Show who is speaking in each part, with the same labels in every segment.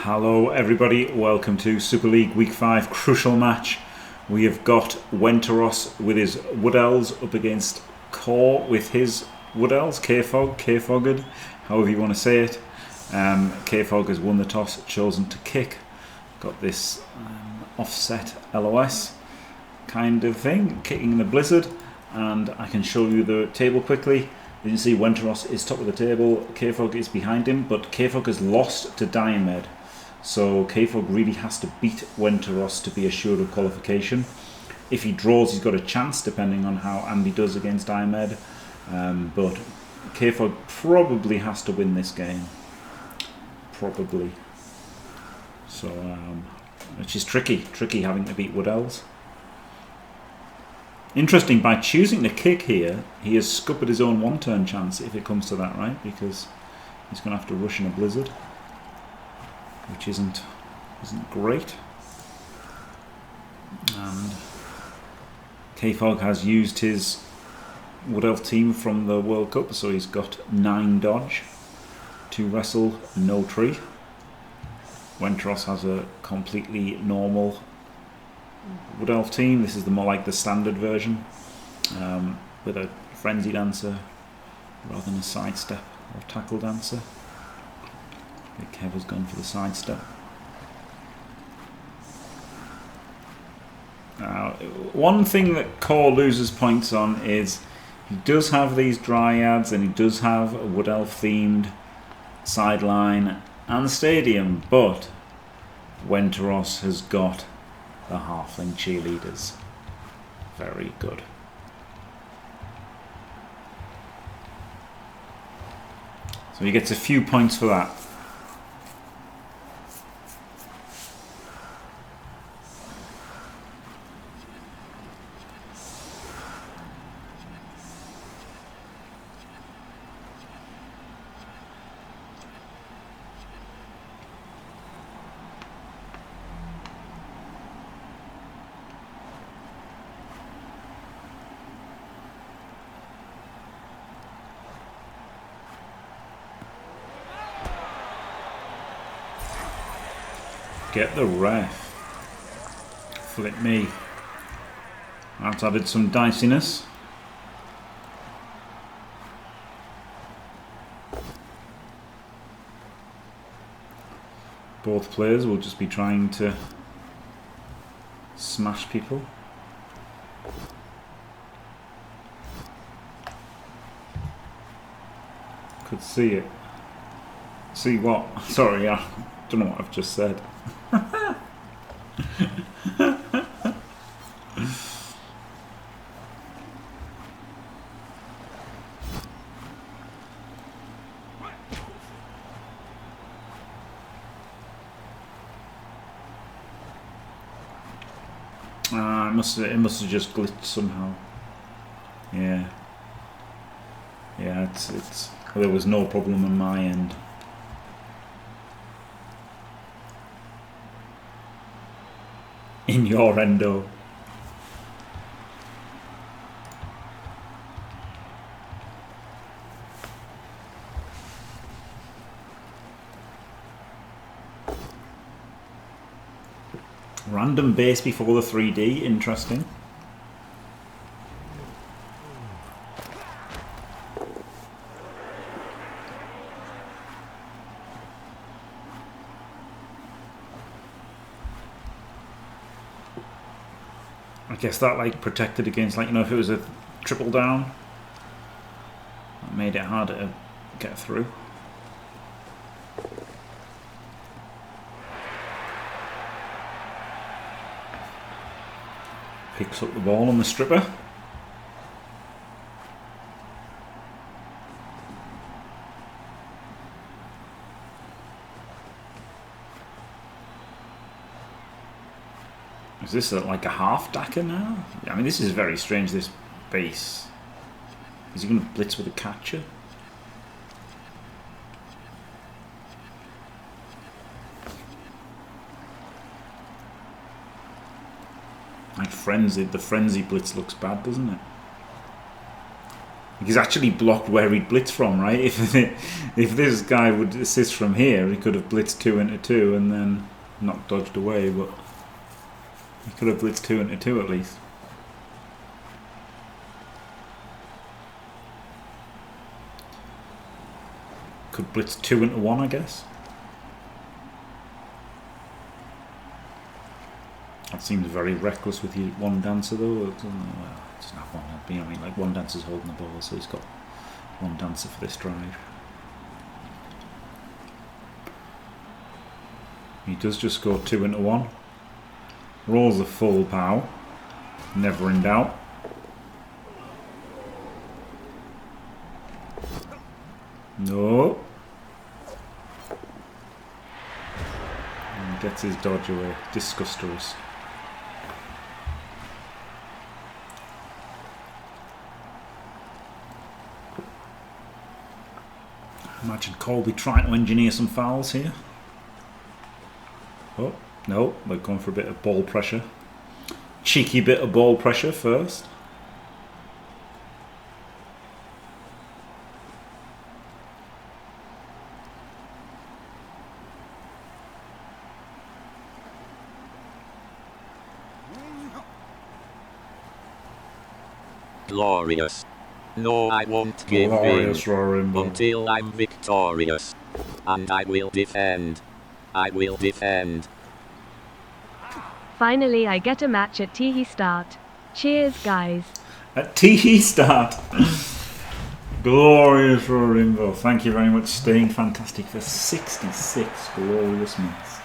Speaker 1: Hello everybody, welcome to Super League Week 5 crucial match. We have got Wenteros with his Wood Elves up against Core with his Wood Elves, KFoged, however you want to say it. KFoged has won the toss, chosen to kick. Got this offset LOS kind of thing, kicking the blizzard, and I can show you the table quickly. You can see Wenteros is top of the table, KFoged is behind him, but KFoged has lost to Diomed. So KFoged really has to beat Wenteros to be assured of qualification. If he draws, he's got a chance, depending on how Andy does against Diomed. But KFoged probably has to win this game. Probably. So, which is tricky having to beat Wood Elves. Interesting, by choosing to kick here, he has scuppered his own one-turn chance, if it comes to that, right? Because he's going to have to rush in a blizzard, which isn't great. And KFoged has used his Wood Elf team from the World Cup, so he's got 9 dodge, 2 wrestle, no tree. Wenteros has a completely normal Wood Elf team. This is the more like the standard version, with a frenzy dancer rather than a sidestep or tackle dancer. Kev has gone for the sidestep. One thing that Core loses points on is he does have these dryads and he does have a Wood Elf themed sideline and stadium, but Wenteros has got the halfling cheerleaders. Very good. So he gets a few points for that. Get the ref. Flip me. That's added some diciness. Both players will just be trying to smash people. Could see it. See what? Sorry, I don't know what I've just said. It must have just glitched somehow. Yeah. Yeah, it's there was no problem on my end. In your endo. Random base before the 3D, interesting. I guess that like protected against, like, you know, if it was a triple down, that made it harder to get through. Picks up the ball on the stripper. Is this like a half dacker now? I mean, this is very strange, this base. Is he going to blitz with a catcher? Like frenzied, the frenzy blitz looks bad, doesn't it? He's actually blocked where he'd blitz from, right? If this guy would assist from here, he could have blitzed 2 into 2 and then not dodged away, but he could have blitzed 2 into 2 at least. Could blitz 2 into 1, I guess. That seems very reckless with you one dancer though. It's not one. I mean, like one dancer's holding the ball, so he's got one dancer for this drive. He does just go 2 into 1. Rolls a full pow. Never in doubt. No. And gets his dodge away. Disgusters. Imagine Colby trying to engineer some fouls here. Oh, no, they're going for a bit of ball pressure. Cheeky bit of ball pressure first.
Speaker 2: Glorious. No, I won't give in until I'm victorious. And I will defend. I will defend.
Speaker 3: Finally, I get a match at Teehee Start. Cheers, guys.
Speaker 1: At Teehee Start. Glorious Roarimbo. Thank you very much, staying fantastic for 66 glorious months.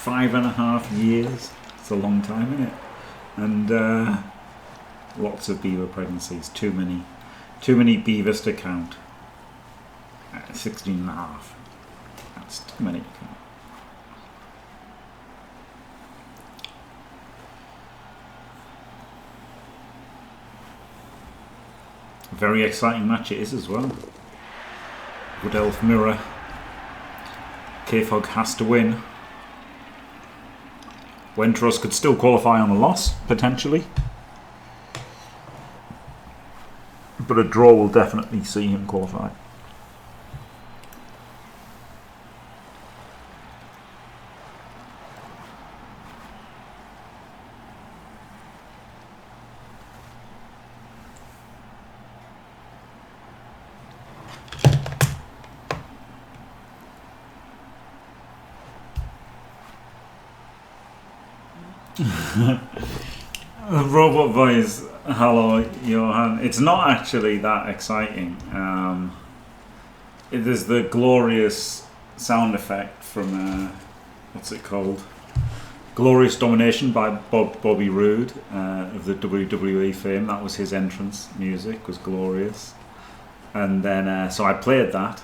Speaker 1: 5.5 years. It's a long time, isn't it? And lots of beaver pregnancies. Too many beavers to count. 16.5. That's too many to count. Very exciting match it is as well. Wood Elf Mirror. KFoged has to win. Wenteros could still qualify on a loss, potentially. But a draw will definitely see him qualify. Robot voice, hello Johan. It's not actually that exciting. There's the glorious sound effect from what's it called? Glorious Domination by Bobby Roode of the WWE fame. That was his entrance music, was glorious. And then so I played that.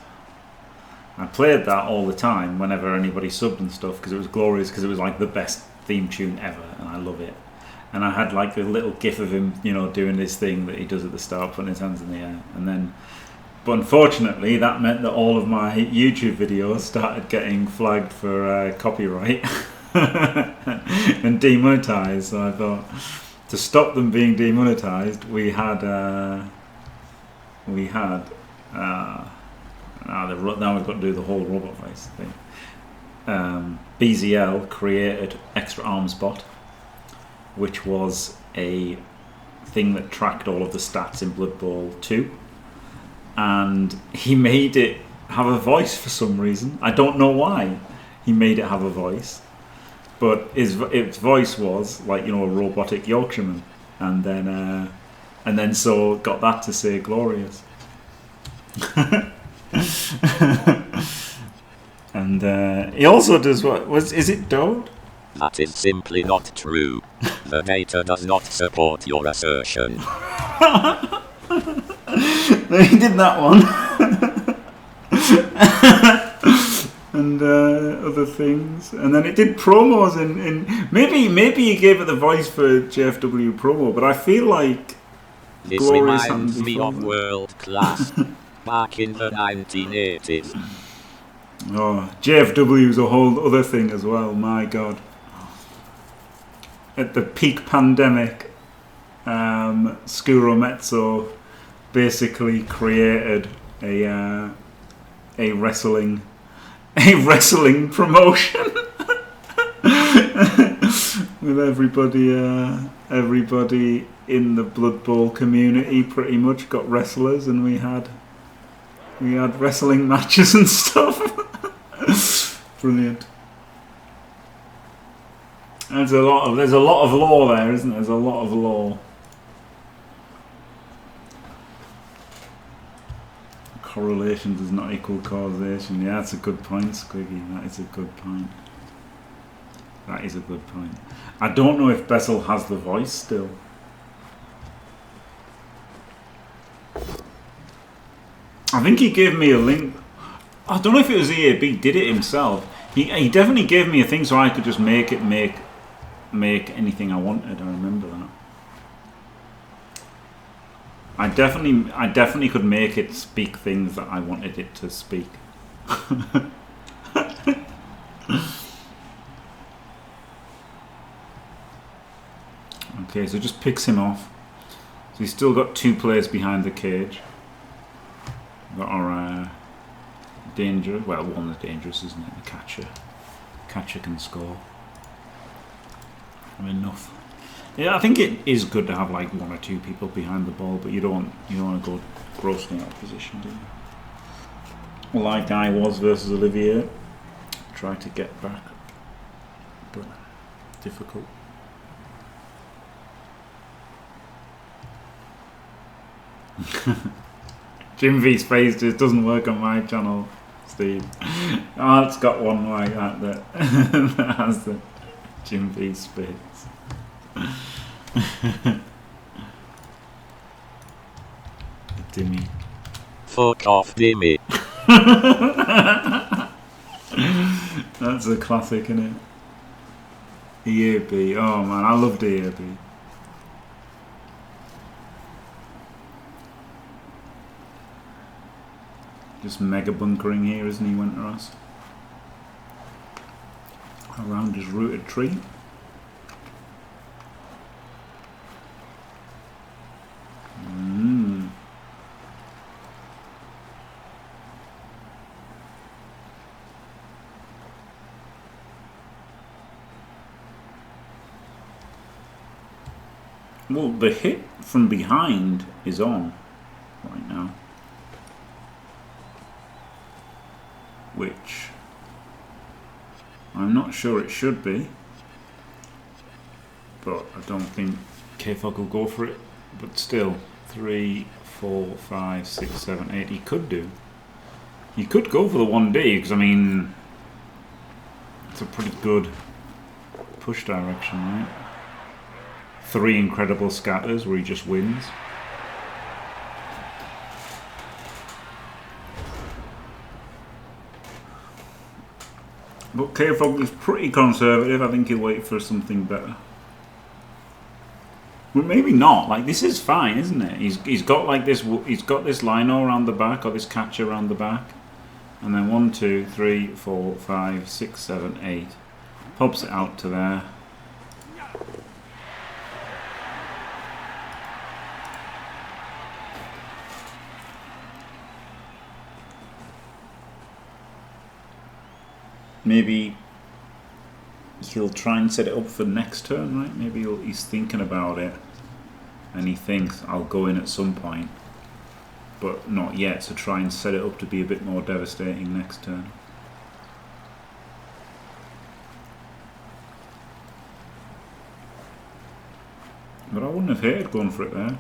Speaker 1: I played that all the time whenever anybody subbed and stuff because it was glorious, because it was like the best theme tune ever and I love it. And I had like a little gif of him, you know, doing this thing that he does at the start, putting his hands in the air. And then, but unfortunately, that meant that all of my YouTube videos started getting flagged for copyright and demonetized. So I thought, to stop them being demonetized, now we've got to do the whole robot face thing. BZL created Extra Arms Bot, which was a thing that tracked all of the stats in Blood Bowl 2, and he made it have a voice for some reason. I don't know why he made it have a voice, but its voice was like, you know, a robotic Yorkshireman, and then so got that to say glorious. And he also does is it Dode?
Speaker 2: That is simply not true. The data does not support your assertion.
Speaker 1: He did that one. And other things. And then it did promos in maybe he gave it the voice for JFW promo, but I feel like
Speaker 2: this reminds me of World Class back in the 1980s.
Speaker 1: Oh, JFW is a whole other thing as well, my god. At the peak pandemic, Scuro Mezzo basically created a wrestling promotion with everybody in the Blood Bowl community pretty much got wrestlers, and we had wrestling matches and stuff. Brilliant. There's a lot of lore there, isn't there? There's a lot of lore. Correlation does not equal causation. Yeah, that's a good point, Squiggy. That is a good point. That is a good point. I don't know if Bessel has the voice still. I think he gave me a link. I don't know if it was EAB did it himself. He definitely gave me a thing so I could just make anything I wanted. I remember that. I definitely could make it speak things that I wanted it to speak. Okay, so just picks him off. So he's still got 2 players behind the cage. Got our dangerous. Well, one is dangerous, isn't it? The catcher. Catcher can score. Enough. Yeah, I think it is good to have like 1 or 2 people behind the ball, but you don't want to go grossly out of position, do you? Like I was versus Olivier. Try to get back, but difficult. Jim V's face just doesn't work on my channel, Steve. Oh, it's got one like that that has the Jim V's face. Dimmy.
Speaker 2: Fuck off, Dimmy.
Speaker 1: That's a classic, isn't it? EAB. Oh man, I loved EAB. Just mega bunkering here, isn't he, Wenteros? Around his rooted tree. Well, the hit from behind is on right now. Which I'm not sure it should be, but I don't think KFoged will go for it. But still, 3, 4, 5, 6, 7, 8. He could do. He could go for the 1D because I mean, it's a pretty good push direction, right? 3 incredible scatters where he just wins. But KFoged is pretty conservative. I think he'll wait for something better. Well, maybe not. Like, this is fine, isn't it? He's got like this. He's got this lino around the back, or this catcher around the back, and then 1, 2, 3, 4, 5, 6, 7, 8. Pops it out to there. Maybe he'll try and set it up for next turn, right? Maybe he's thinking about it and he thinks I'll go in at some point, but not yet, so try and set it up to be a bit more devastating next turn. But I wouldn't have hated going for it there.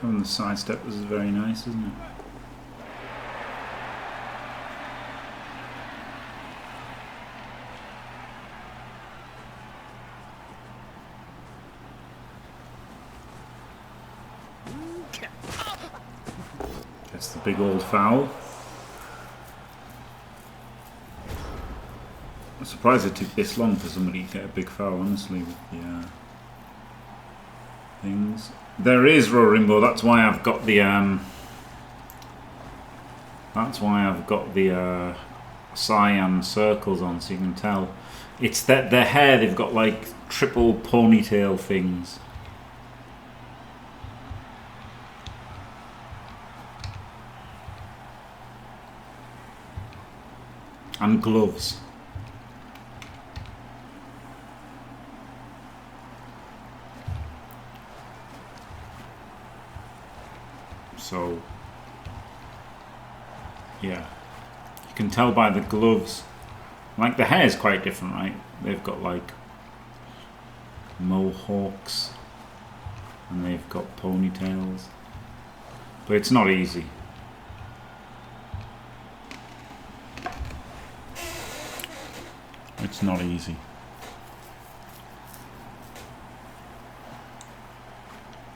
Speaker 1: Having the sidestep was very nice, isn't it? That's the big old foul. surprised it took this long for somebody to get a big foul, honestly, with the things. There is Rorimbo, that's why I've got the cyan circles on, so you can tell. It's that their hair, they've got like triple ponytail things. And gloves. So, yeah, you can tell by the gloves. Like the hair is quite different, right? They've got like mohawks and they've got ponytails, but it's not easy. It's not easy.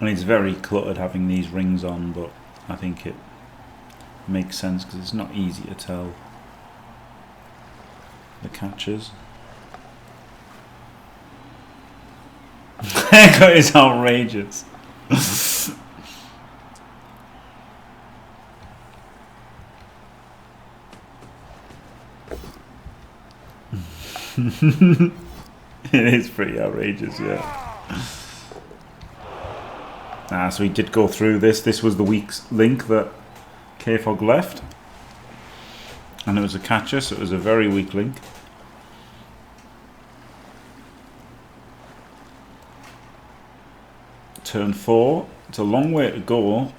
Speaker 1: And it's very cluttered having these rings on, but I think it makes sense because it's not easy to tell the catches. Haircut is outrageous. It is pretty outrageous, yeah. So we did go through this. This was the week's link that KFoged left. And it was a catcher, so it was a very weak link. Turn 4. It's a long way to go.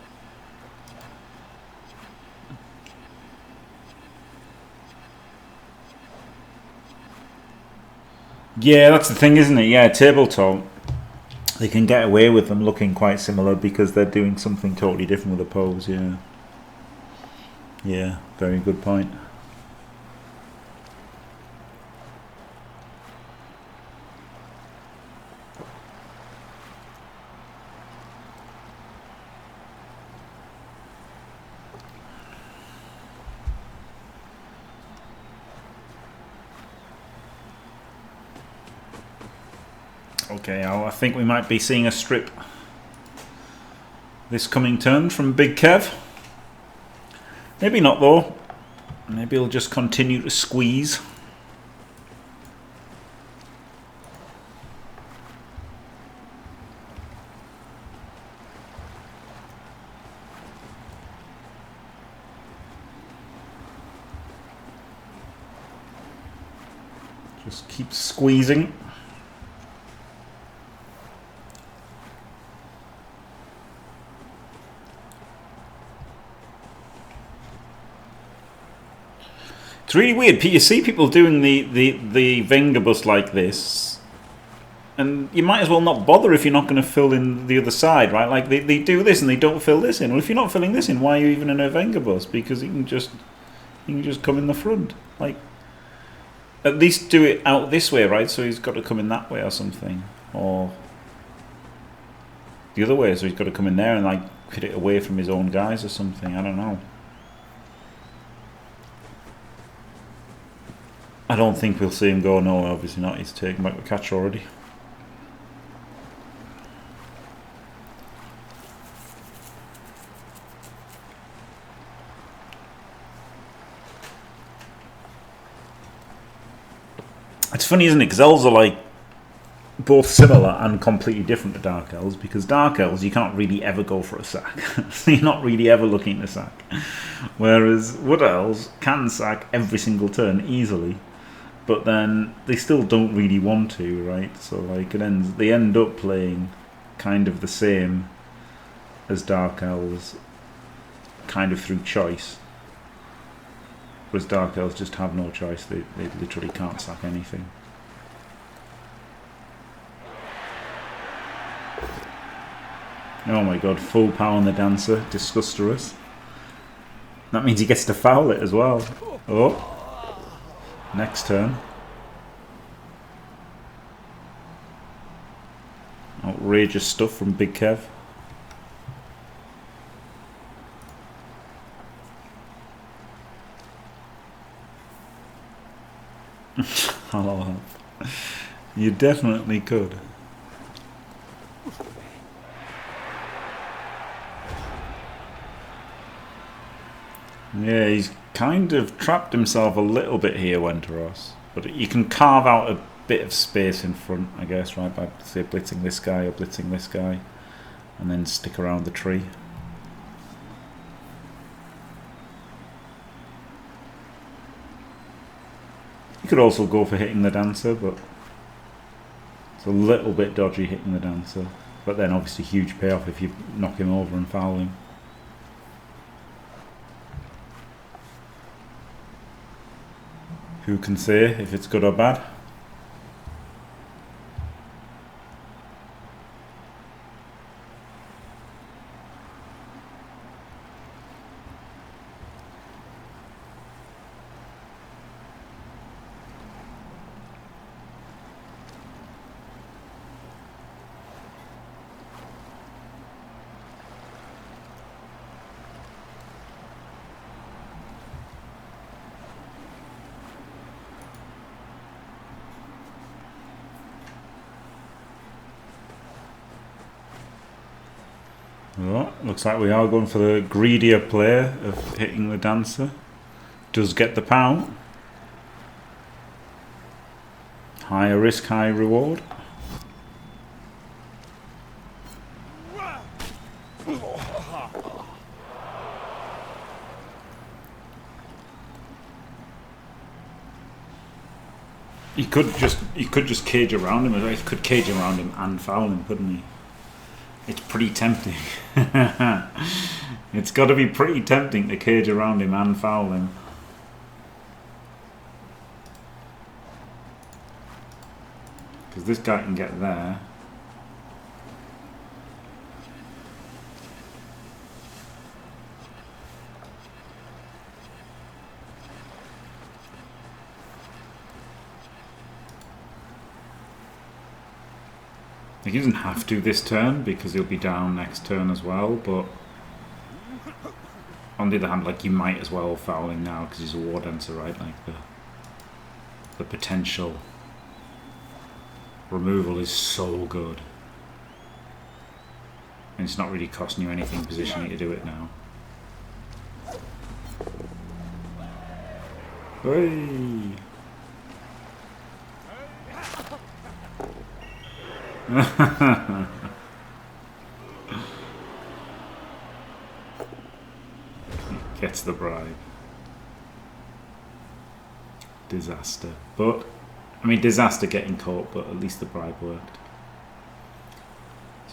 Speaker 1: Yeah, that's the thing, isn't it? Yeah, tabletop. They can get away with them looking quite similar because they're doing something totally different with the pose, yeah. Yeah, very good point. Okay, I think we might be seeing a strip this coming turn from Big Kev. Maybe not though. Maybe he'll just continue to squeeze. Just keep squeezing. It's really weird. You see people doing the Vengabus like this, and you might as well not bother if you're not going to fill in the other side, right? Like they do this and they don't fill this in. Well, if you're not filling this in, why are you even in a Vengabus? Because you can just come in the front. Like, at least do it out this way, right? So he's got to come in that way or something, or the other way. So he's got to come in there and like hit it away from his own guys or something. I don't know. I don't think we'll see him go. No, obviously not. He's taken back the catch already. It's funny, isn't it? Because elves are like both similar and completely different to dark elves. Because dark elves, you can't really ever go for a sack. So you're not really ever looking to sack. Whereas wood elves can sack every single turn easily. But then they still don't really want to, right? So like they end up playing kind of the same as dark elves, kind of through choice. Whereas dark elves just have no choice; they literally can't sack anything. Oh my god! Full power on the dancer, disgusterous. That means he gets to foul it as well. Oh. Next turn. Outrageous stuff from Big Kev. follow up. You definitely could. Yeah, he's kind of trapped himself a little bit here, Wenteros. But you can carve out a bit of space in front, I guess, right, by, say, blitzing this guy or blitzing this guy. And then stick around the tree. You could also go for hitting the dancer, but it's a little bit dodgy hitting the dancer. But then obviously huge payoff if you knock him over and foul him. Who can say if it's good or bad? Well, looks like we are going for the greedier player of hitting the dancer. Does get the pout. Higher risk, high reward. He could just cage around him. He could cage around him and foul him, couldn't he? It's pretty tempting. It's got to be pretty tempting to cage around him and foul him. Because this guy can get there. He doesn't have to this turn because he'll be down next turn as well, but on the other hand, like, you might as well foul him now because he's a war dancer, right? Like the potential removal is so good, and it's not really costing you anything positionally to do it now. Hey. Gets the bribe. Disaster. But, I mean, disaster getting caught, but at least the bribe worked.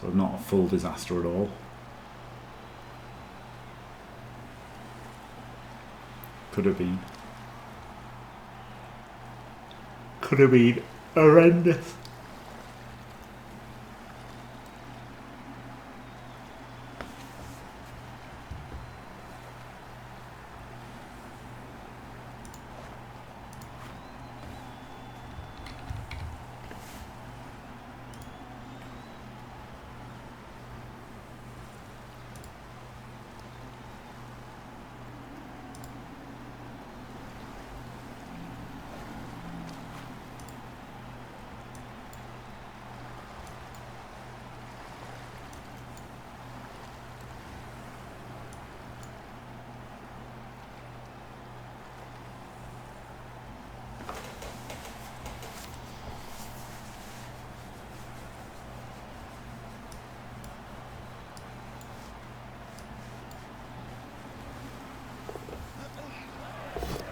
Speaker 1: So not a full disaster at all. Could have been. Could have been horrendous.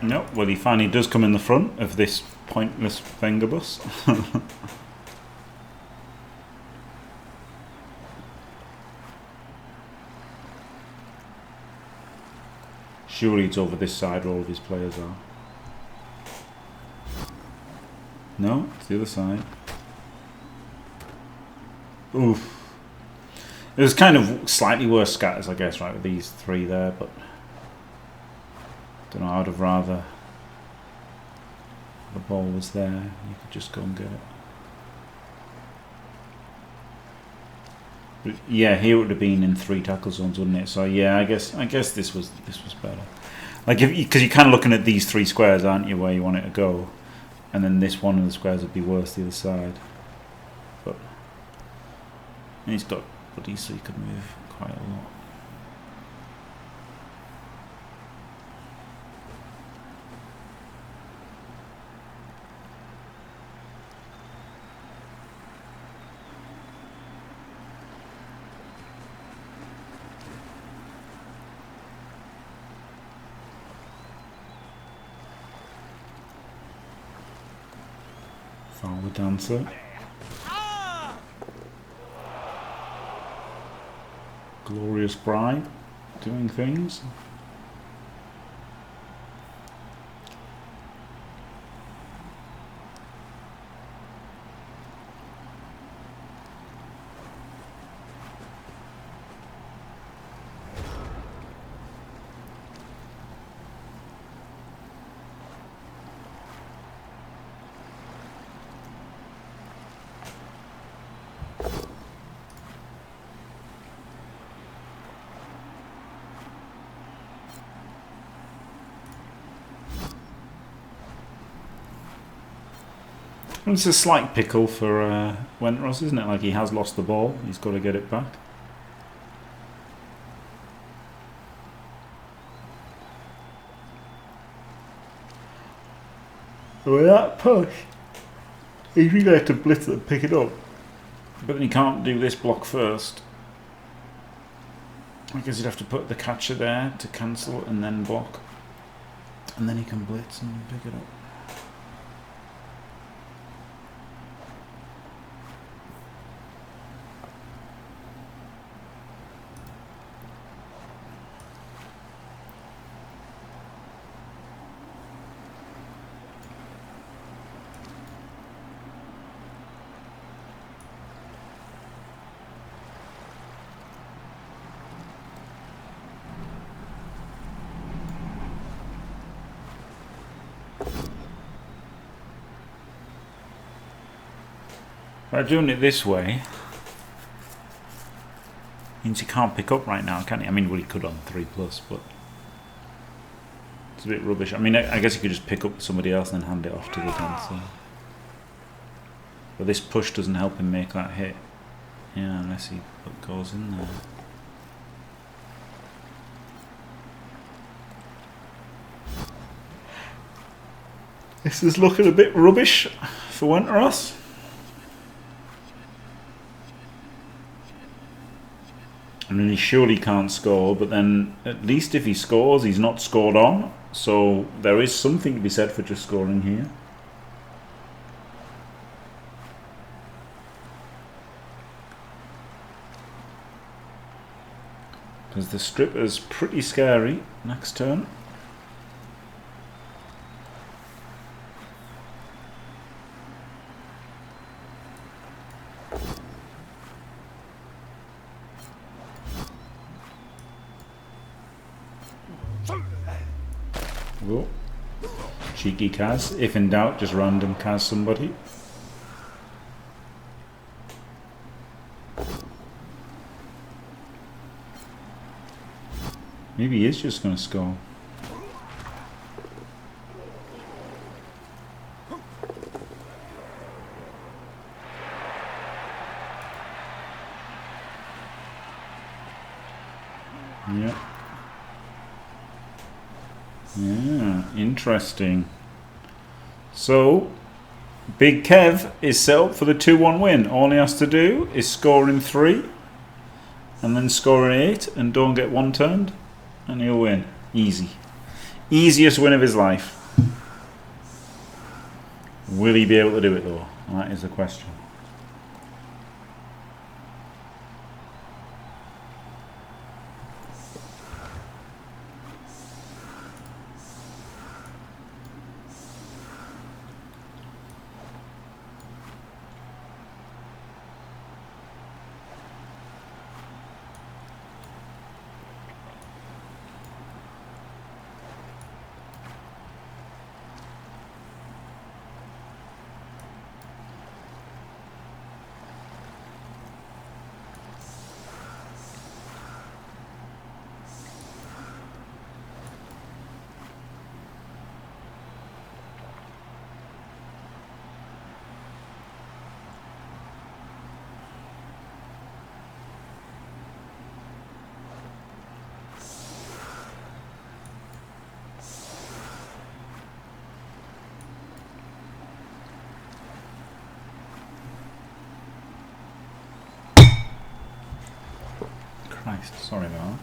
Speaker 1: No, well, he finally does come in the front of this pointless finger bus. Surely it's over this side where all of his players are. No, it's the other side. Oof. It was kind of slightly worse scatters, I guess, right, with these three there, but don't know, I would have rather the ball was there, you could just go and get it. But yeah, here it would have been in 3 tackle zones, wouldn't it? So yeah, I guess this was better. Like, because you're kind of looking at these 3 squares, aren't you, where you want it to go? and then this one of the squares would be worse the other side. But and he's got buddies, so he could move quite a lot. Follow the dancer. Glorious bride doing things. It's a slight pickle for Wenteros, isn't it? Like, he has lost the ball, he's got to get it back. With that push, he's really have to blitz it and pick it up. But then he can't do this block first. I guess he'd have to put the catcher there to cancel and then block. And then he can blitz and pick it up. By doing it this way means he can't pick up right now, can he? I mean, well, he could on 3+, but it's a bit rubbish. I mean, I guess he could just pick up with somebody else and then hand it off to the dancer. But this push doesn't help him make that hit. Yeah, unless he goes in there. This is looking a bit rubbish for Wenteros. I mean, he surely can't score, but then at least if he scores, he's not scored on. So there is something to be said for just scoring here. Because the stripper's pretty scary next turn. Whoa. Cheeky Kaz. If in doubt, just random Kaz somebody. Maybe he is just going to score. Yeah. Yeah, interesting. So, Big Kev is set up for the 2-1 win. All he has to do is score in 3 and then score in 8 and don't get one turned and he'll win. Easy. Easiest win of his life. Will he be able to do it though? That is the question. Christ, sorry about that.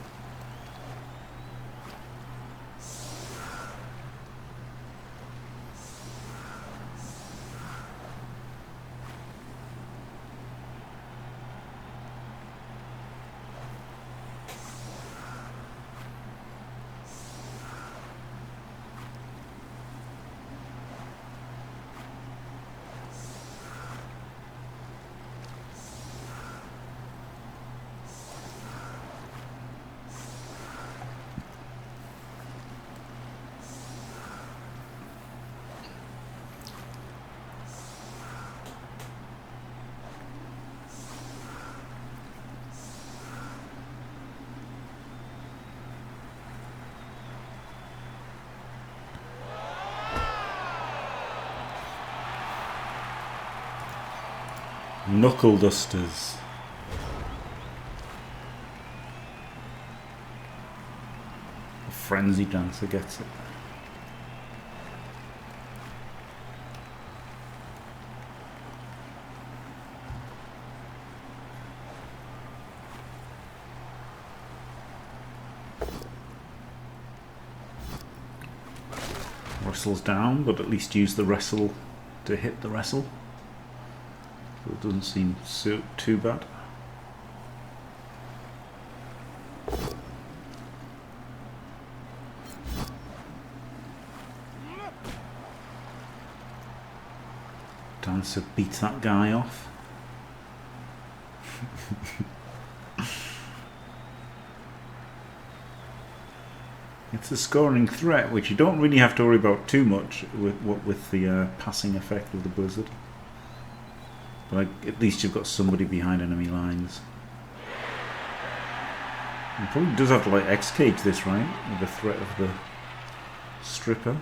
Speaker 1: Knuckle dusters. A frenzy dancer gets it. Wrestles down, but at least use the wrestle to hit the wrestle. It doesn't seem too bad. Dancer beats that guy off. It's a scoring threat, which you don't really have to worry about too much with the passing effect of the blizzard. But at least you've got somebody behind enemy lines. He probably does have to like X-cage this, right? With the threat of the stripper.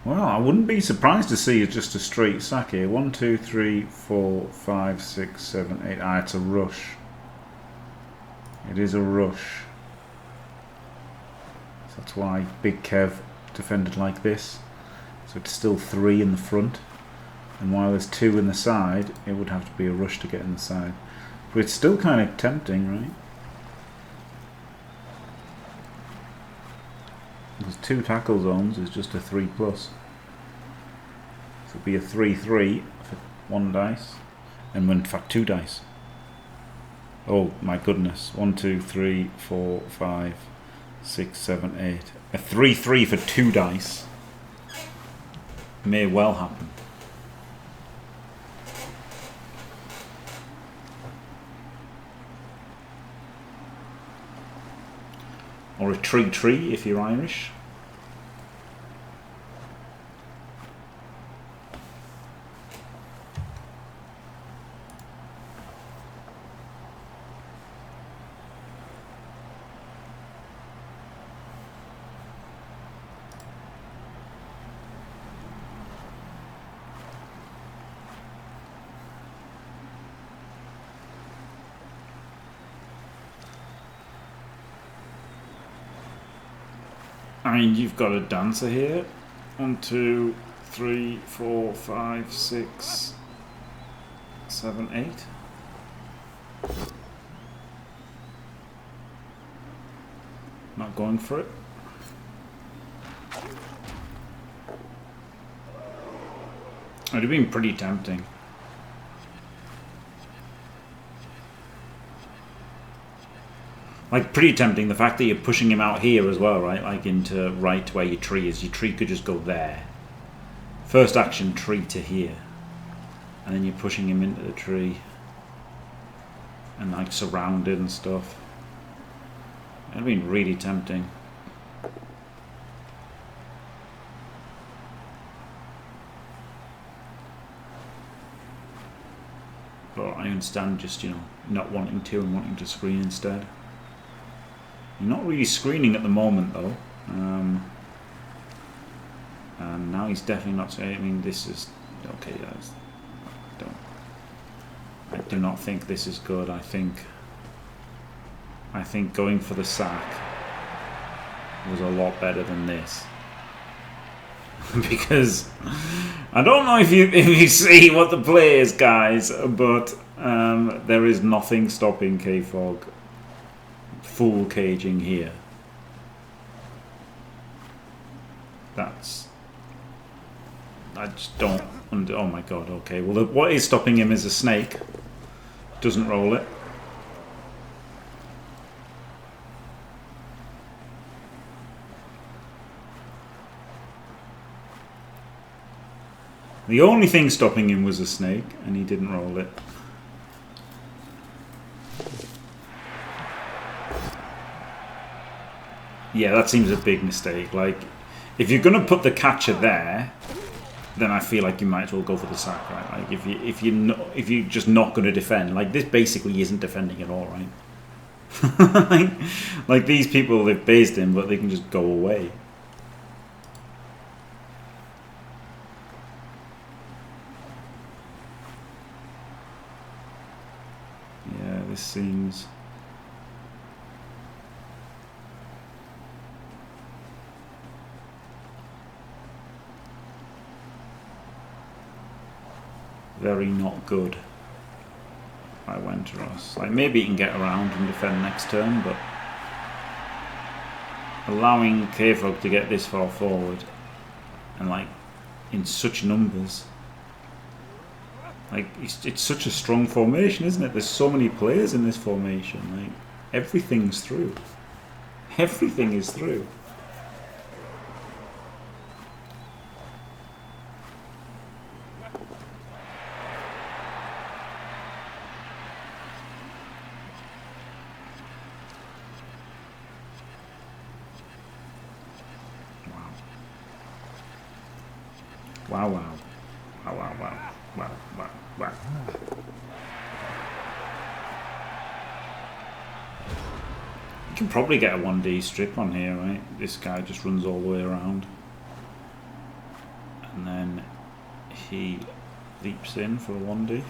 Speaker 1: Well, I wouldn't be surprised to see it's just a straight sack here. 1, 2, 3, 4, 5, 6, 7, 8. Ah, it's a rush. It is a rush. So that's why Big Kev defended like this. So it's still 3 in the front. And while there's 2 in the side, it would have to be a rush to get in the side. But it's still kind of tempting, right? There's 2 tackle zones, it's just a 3+. So it'd be a 3-3 for 1 dice. And in fact 2 dice. Oh my goodness. 1, 2, 3, 4, 5, 6, 7, 8. A 3-3 for 2 dice may well happen. Or a tree if you're Irish. I mean, you've got a dancer here. 1, 2, 3, 4, 5, 6, 7, 8. Not going for it. It would have been pretty tempting. Like, pretty tempting, the fact that you're pushing him out here as well, right? Like, into right where your tree is. Your tree could just go there. First action, tree to here. And then you're pushing him into the tree. And, like, surrounded and stuff. It would have been really tempting. But I understand just, you know, not wanting to and wanting to screen instead. You're not really screening at the moment, though. And now he's definitely not saying. I mean, this is okay. I do not think this is good. I think going for the sack was a lot better than this. Because I don't know if you see what the play is, guys, but there is nothing stopping KFoged full caging here. I just don't. Oh my god. Okay. Well, what is stopping him is a snake. Doesn't roll it. The only thing stopping him was a snake, and he didn't roll it. Yeah, that seems a big mistake. Like, if you're gonna put the catcher there, then I feel like you might as well go for the sack, right? Like, if you're just not gonna defend, like this basically isn't defending at all, right? like these people, they've based him, but they can just go away. Yeah, this seems. Very not good by Wenteros. Like, maybe he can get around and defend next turn, but allowing KFoged to get this far forward and like in such numbers, like it's such a strong formation, isn't it? There's so many players in this formation. Like, everything's through. Everything is through. Wow, wow. Wow, wow, wow. Wow, wow, wow. You can probably get a 1D strip on here, right? This guy just runs all the way around. And then he leaps in for a 1D.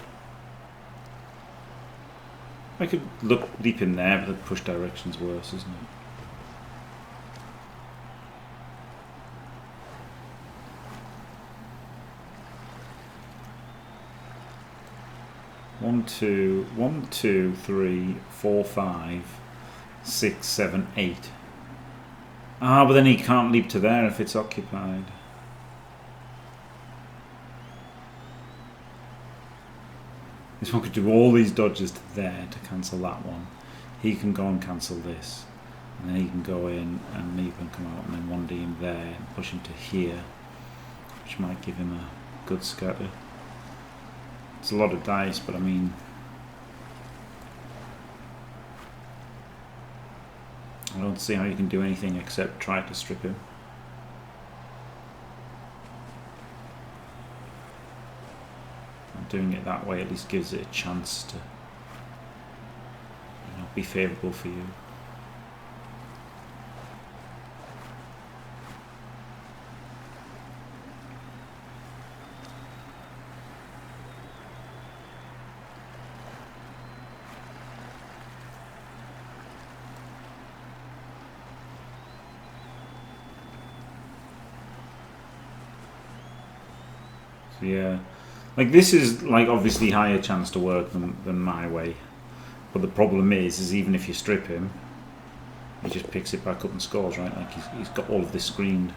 Speaker 1: I could leap in there, but the push direction's worse, isn't it? One, two, 3, 4, 5, 6, 7, 8. Ah, but then he can't leap to there if it's occupied. This one could do all these dodges to there to cancel that one. He can go and cancel this. And then he can go in and leap and come out and then 1D him there and push him to here, which might give him a good scatter. It's a lot of dice, but I mean, I don't see how you can do anything except try to strip him. And doing it that way at least gives it a chance to, be favourable for you. Yeah, like this is like obviously higher chance to work than my way, but the problem is even if you strip him, he just picks it back up and scores, right? Like he's got all of this screened.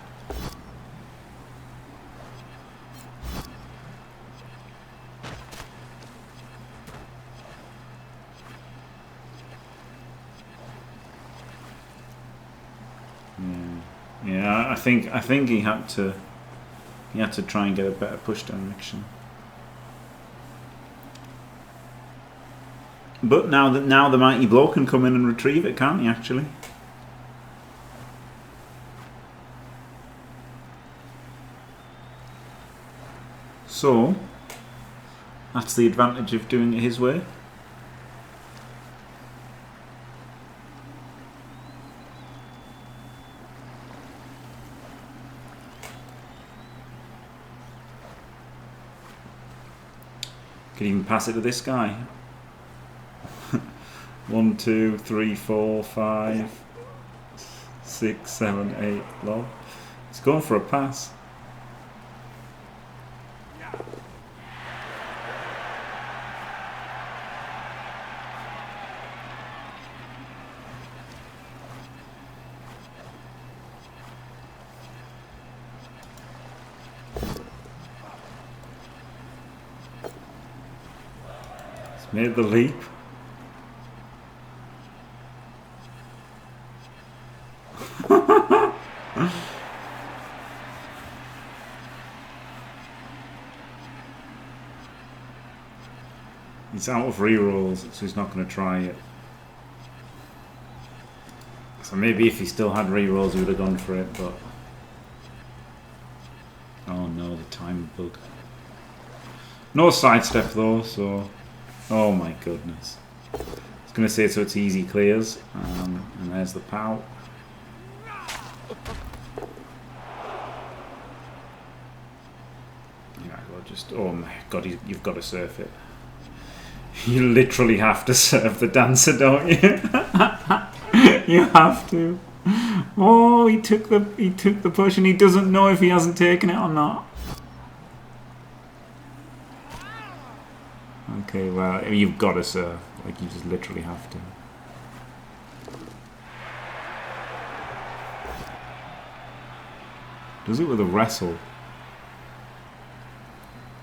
Speaker 1: Yeah, I think he had to. He had to try and get a better push direction. But now the mighty blow can come in and retrieve it, can't he, actually? So, that's the advantage of doing it his way. Could even pass it to this guy. 1, 2, 3, 4, 5, 6, 7, 8. Lol. He's going for a pass. He's made the leap. He's out of rerolls, so he's not going to try it. So maybe if he still had rerolls, he would have gone for it, but... Oh no, the time bug. No sidestep though, so... Oh my goodness. I was going to say so it's easy clears, and there's the POW. Yeah, well, just... Oh my god, you've got to surf it. You literally have to serve the dancer, don't you? You have to. Oh, he took the push, and he doesn't know if he hasn't taken it or not. Okay, well, you've got to serve. Like, you just literally have to. Does it with a wrestle.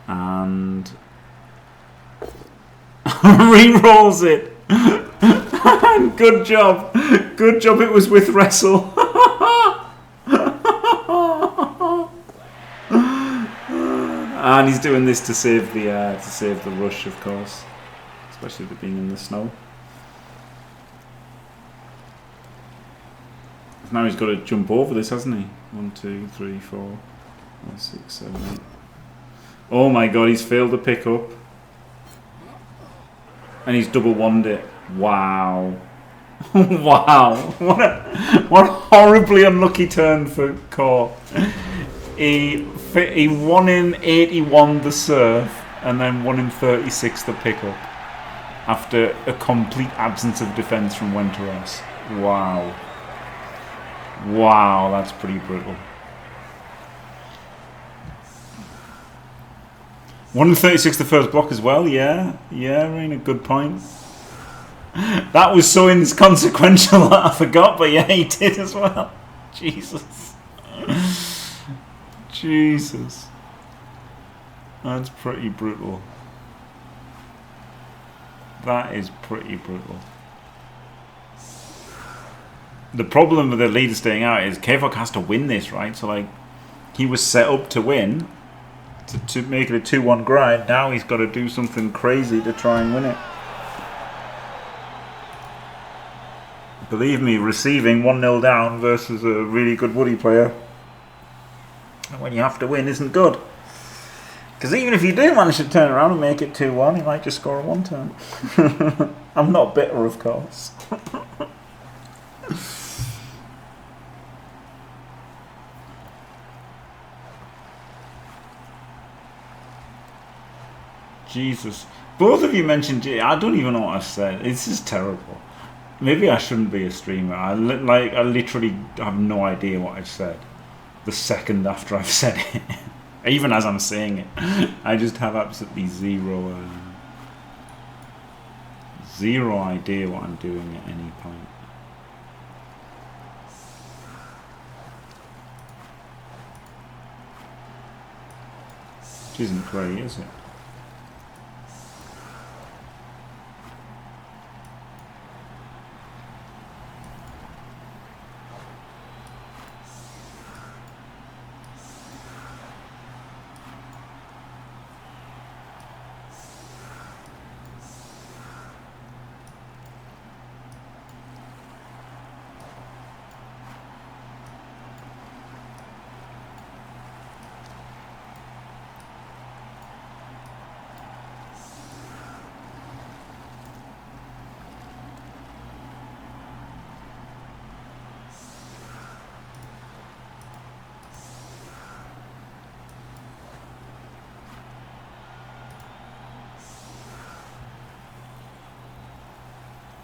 Speaker 1: And... Re-rolls it. Good job. Good job it was with wrestle. And he's doing this to save the rush, of course. Especially with it being in the snow. Now he's got to jump over this, hasn't he? 1, 2, 3, 4, 5, 6, 7, 8. Oh my god, he's failed to pick up. And he's double wand it. Wow. Wow. What a horribly unlucky turn for Core. He won in 81 the serve and then won in 36 the pickup after a complete absence of defense from Wenteros. Wow. Wow, that's pretty brutal. 1 in 36 the first block as well, yeah. Yeah, Rain, a good point. That was so inconsequential that I forgot, but yeah, he did as well. Jesus. Jesus. That's pretty brutal. That is pretty brutal. The problem with the leader staying out is KFoged has to win this, right? So, like, he was set up to win, to make it a 2-1 grind. Now he's got to do something crazy to try and win it. Believe me, receiving 1-0 down versus a really good Woody player, when you have to win, isn't good. Because even if you do manage to turn around and make it 2-1, you might just score a 1-turn. I'm not bitter, of course. Jesus. Both of you mentioned... I don't even know what I said. This is terrible. Maybe I shouldn't be a streamer. I literally have no idea what I've said the second after I've said it. Even as I'm saying it. I just have absolutely zero idea what I'm doing at any point. Which isn't great, is it?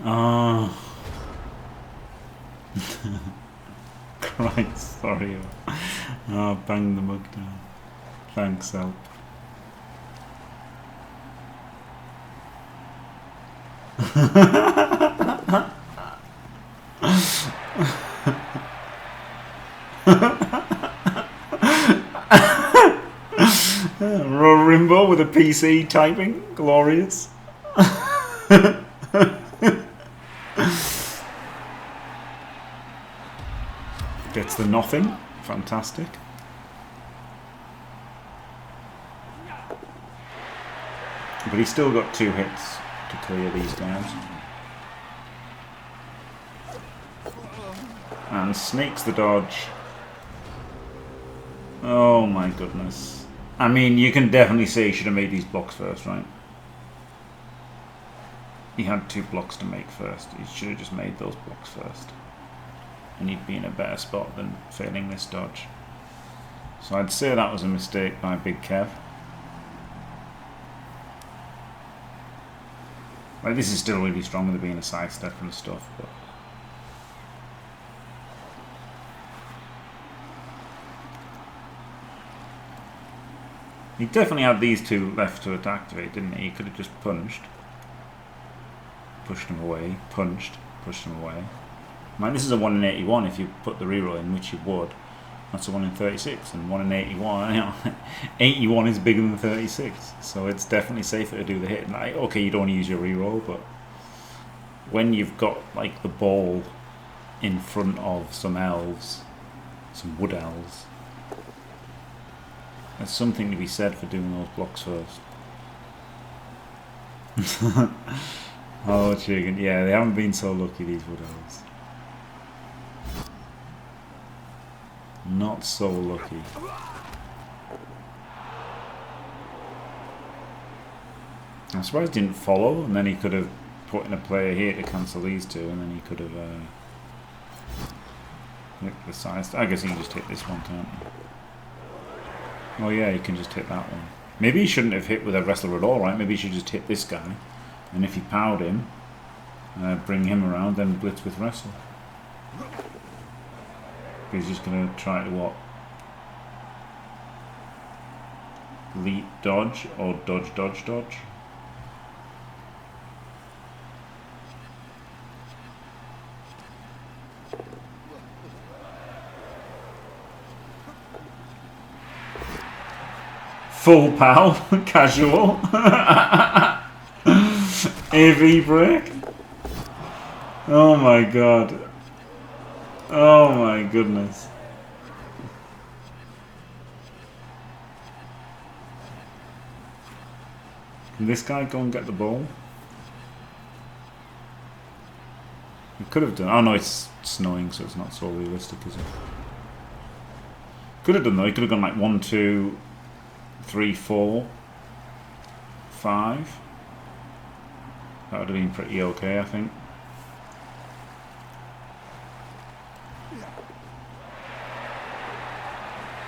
Speaker 1: Oh. Christ, sorry. Oh, bang the mug down. Thanks, help. Rimbo with a PC typing, glorious. Gets the nothing, fantastic. But he's still got 2 hits to clear these guys. And sneaks the dodge. Oh my goodness. I mean, you can definitely say he should have made these blocks first, right? He had 2 blocks to make first. He should have just made those blocks first. And he'd be in a better spot than failing this dodge. So I'd say that was a mistake by Big Kev. Like, this is still really strong with it being a sidestep and stuff, but... He definitely had these 2 left to activate, didn't he? He could have just punched. Pushed him away. Punched. Pushed him away. Man, this is a 1 in 81 if you put the reroll in, which you would. That's a 1 in 36, and 1 in 81, you know, 81 is bigger than 36, so it's definitely safer to do the hit. Like, okay, you don't want to use your reroll, but when you've got like the ball in front of some elves, some wood elves, there's something to be said for doing those blocks first. Oh, chicken, yeah, they haven't been so lucky, these wood elves. Not so lucky. I'm surprised he didn't follow, and then he could have put in a player here to cancel these 2, and then he could have hit the size. I guess he can just hit this one, can't he? Oh yeah, he can just hit that one. Maybe he shouldn't have hit with a wrestler at all, right? Maybe he should just hit this guy, and if he powered him, bring him around, then blitz with wrestle. He's just going to try to what? Leap dodge or dodge dodge dodge? Full pow, casual. AV break. Oh my god. Oh my goodness. Can this guy go and get the ball? He could have done. Oh no, it's snowing, so it's not so realistic, is it? Could have done though. He could have gone like 1, 2, 3, 4, 5. That would have been pretty okay, I think.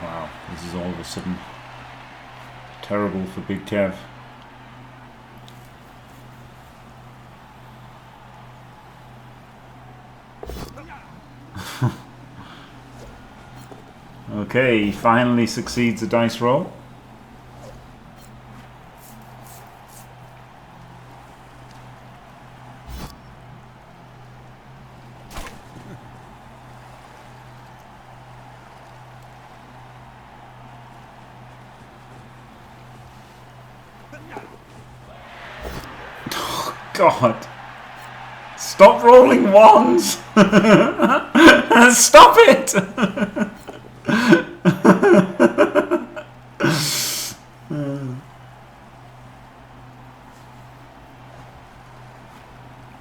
Speaker 1: Wow, this is all of a sudden terrible for Big Kev. Okay, he finally succeeds a dice roll. God. Stop rolling wands. Stop it.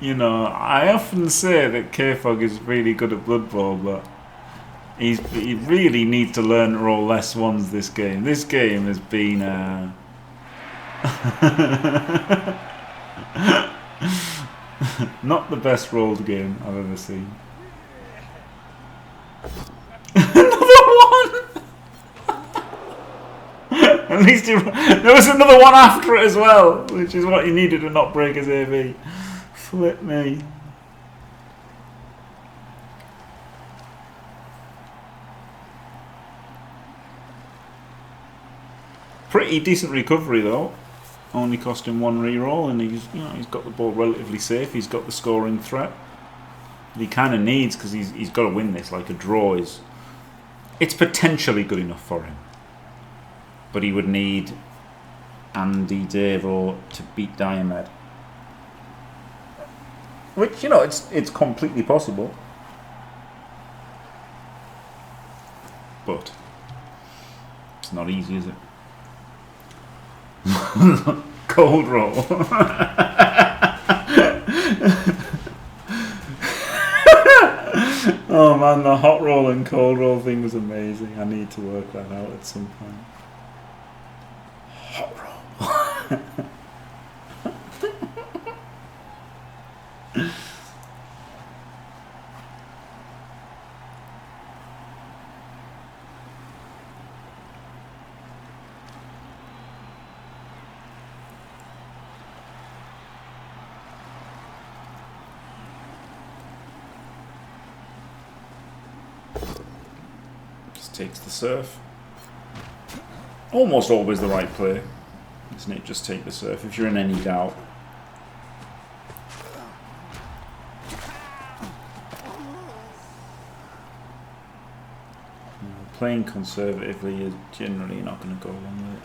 Speaker 1: You know, I often say that KFoged is really good at Blood Bowl, but he really needs to learn to roll less ones this game. This game has been not the best rolled game I've ever seen. Another one! At least there was another one after it as well, which is what he needed to not break his AV. Flip me. Pretty decent recovery though. Only cost him 1 reroll, and he's got the ball relatively safe. He's got the scoring threat that he kind of needs because he's got to win this. Like a draw is, it's potentially good enough for him, but he would need Andy Devo to beat Diomed, which it's completely possible, but it's not easy, is it? Cold roll. Oh man, the hot roll and cold roll thing was amazing. I need to work that out at some point. Hot roll. Takes the surf. Almost always the right play, isn't it? Just take the surf if you're in any doubt. Playing conservatively is generally not going to go along with it.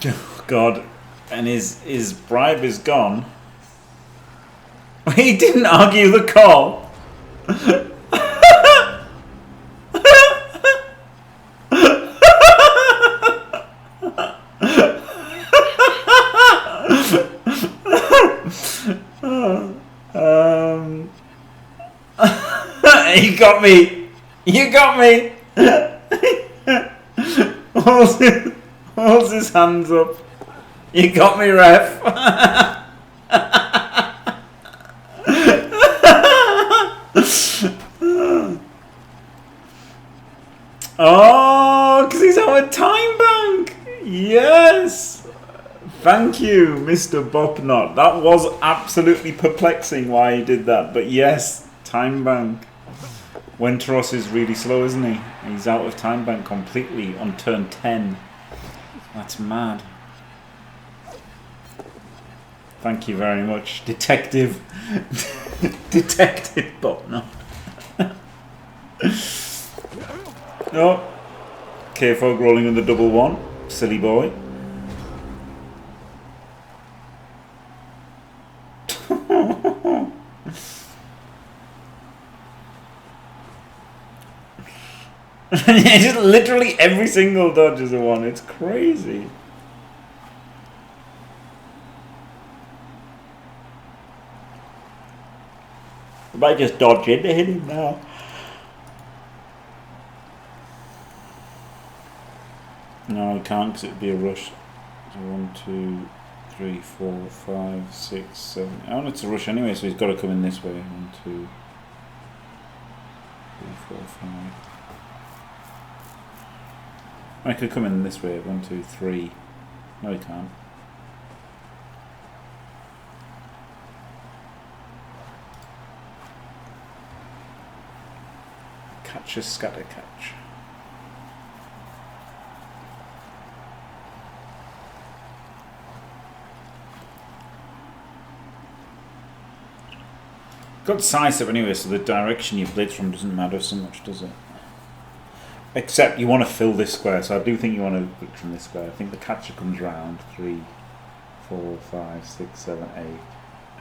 Speaker 1: Oh God, and his bribe is gone. He didn't argue the call. You got me. You got me. Holds his hands up. You got me, ref. Oh, because he's on a time bank. Yes. Thank you, Mr. Bopnot. That was absolutely perplexing why he did that. But yes, time bank. Wenteros is really slow, isn't he? He's out of time bank completely on turn 10. That's mad. Thank you very much, Detective. Detective Botnot. Oh. KFoged rolling on the double one. Silly boy. Just literally every single dodge is a one. It's crazy. I might just dodge in to hit him now. No, I can't because it would be a rush. So 1, 2, 3, 4, 5, 6, 7. Oh, it's a rush anyway, so he's got to come in this way. 1, 2, 3, 4, 5. I could come in this way. 1, 2, 3. No, he can't. Catch a scatter catch. Got sidestep anyway, so the direction you blitz from doesn't matter so much, does it? Except you want to fill this square, so I do think you want to blitz from this square. I think the catcher comes round 3, 4, 5, 6, 7, 8,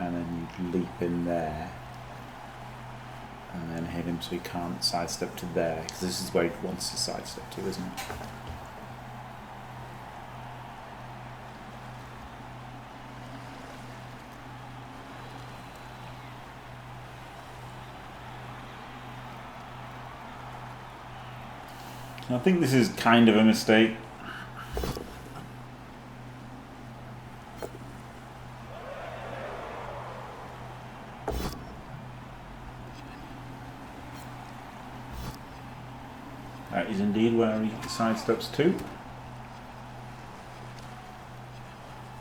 Speaker 1: and then you leap in there, and then hit him so he can't sidestep to there, because this is where he wants to sidestep to, isn't it? I think this is kind of a mistake. That is indeed where he sidesteps to.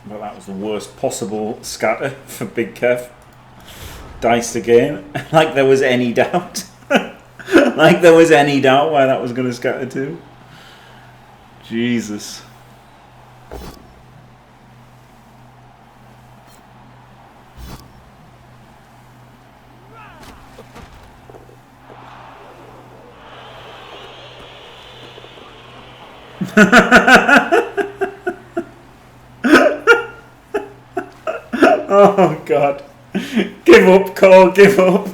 Speaker 1: But that was the worst possible scatter for Big Kev. Diced again. Like there was any doubt. Like there was any doubt where that was going to scatter to. Jesus. Oh God. Give up, Cole, give up.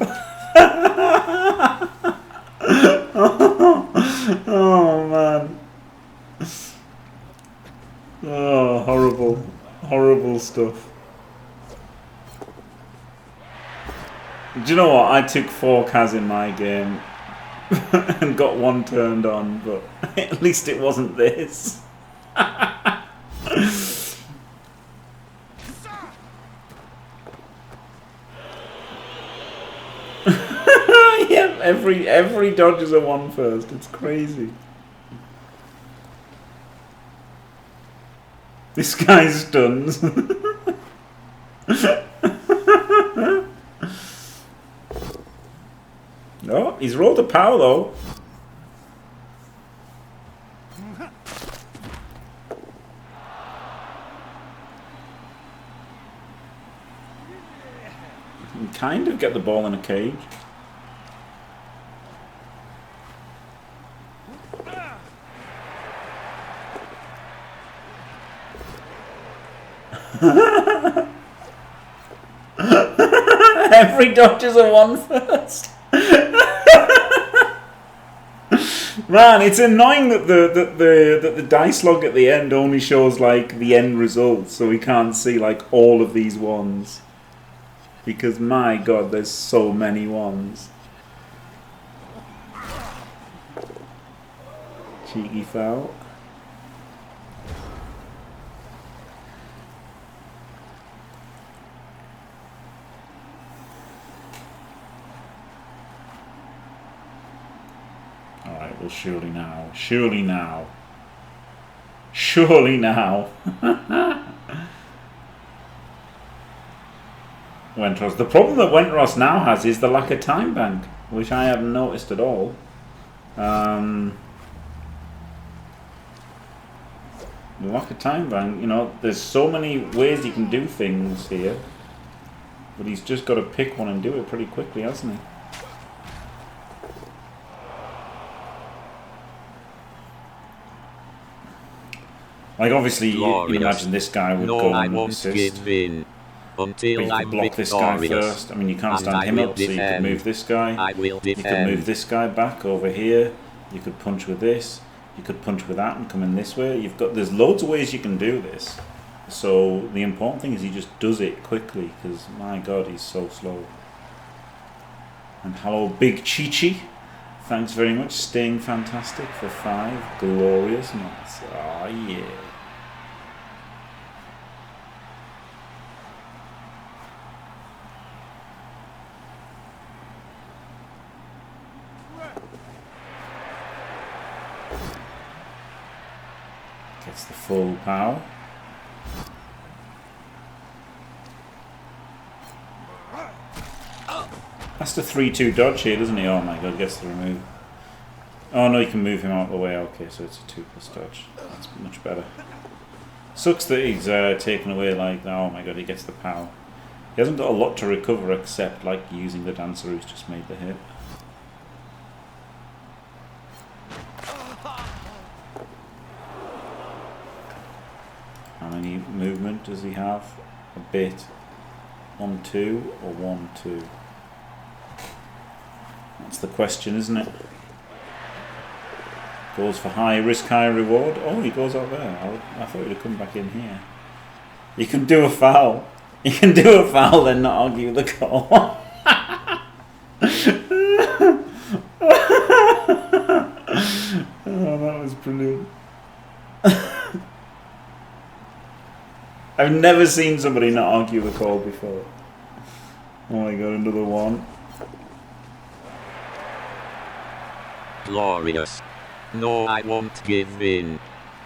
Speaker 1: Oh man. Oh, horrible. Horrible stuff. Do you know what? I took 4 Kaz in my game and got 1 turned on, but at least it wasn't this. Yeah, every dodge is a 1 first. It's crazy. This guy stuns. Oh, he's rolled a power though. You can kind of get the ball in a cage. Every dodge is a 1 first. Man, it's annoying that the dice log at the end only shows like the end result, so we can't see like all of these 1s. Because my God, there's so many 1s. Cheeky foul. Alright, well surely now. Surely now. Surely now. Wenteros. The problem that Wenteros now has is the lack of time bank, which I haven't noticed at all. The lack of time bank, you know, there's so many ways you can do things here, but he's just got to pick one and do it pretty quickly, hasn't he? Like obviously, you imagine this guy would go and assist. But you could block this guy first. I mean, you can't stand him up, so you could move this guy. You could move this guy back over here. You could punch with this. You could punch with that and come in this way. There's loads of ways you can do this. So the important thing is he just does it quickly, because my God, he's so slow. And hello, Big Chi-Chi. Thanks very much. Staying fantastic for 5 glorious months. Oh yeah. Gets the full power. That's the 3-2 dodge here, doesn't he? Oh my God, gets the remove. Oh no, you can move him out of the way. Okay, so it's a 2+ dodge. That's much better. Sucks that he's taken away like that. Oh my God, he gets the power. He hasn't got a lot to recover except like using the dancer who's just made the hit. How many movement does he have? A bit. 1-2 or 1-2? That's the question, isn't it? Goes for high risk, high reward. Oh, he goes out there. I thought he'd have come back in here. You can do a foul. You can do a foul, then not argue the call. Oh, was brilliant. I've never seen somebody not argue the call before. Oh my god, another one.
Speaker 2: Glorious. No, I won't give in.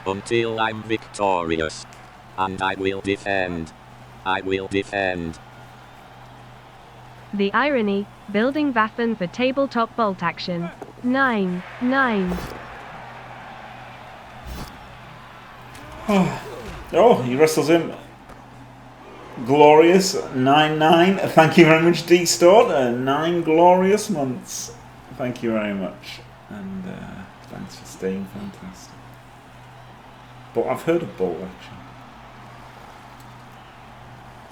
Speaker 2: Until I'm victorious. And I will defend. I will defend.
Speaker 3: The irony, building Waffen for tabletop bolt action. 9, 9.
Speaker 1: Oh, he wrestles him. Glorious 9-9. Thank you very much, D Stort. 9 glorious months. Thank you very much. And thanks for staying fantastic. But I've heard of bolt action.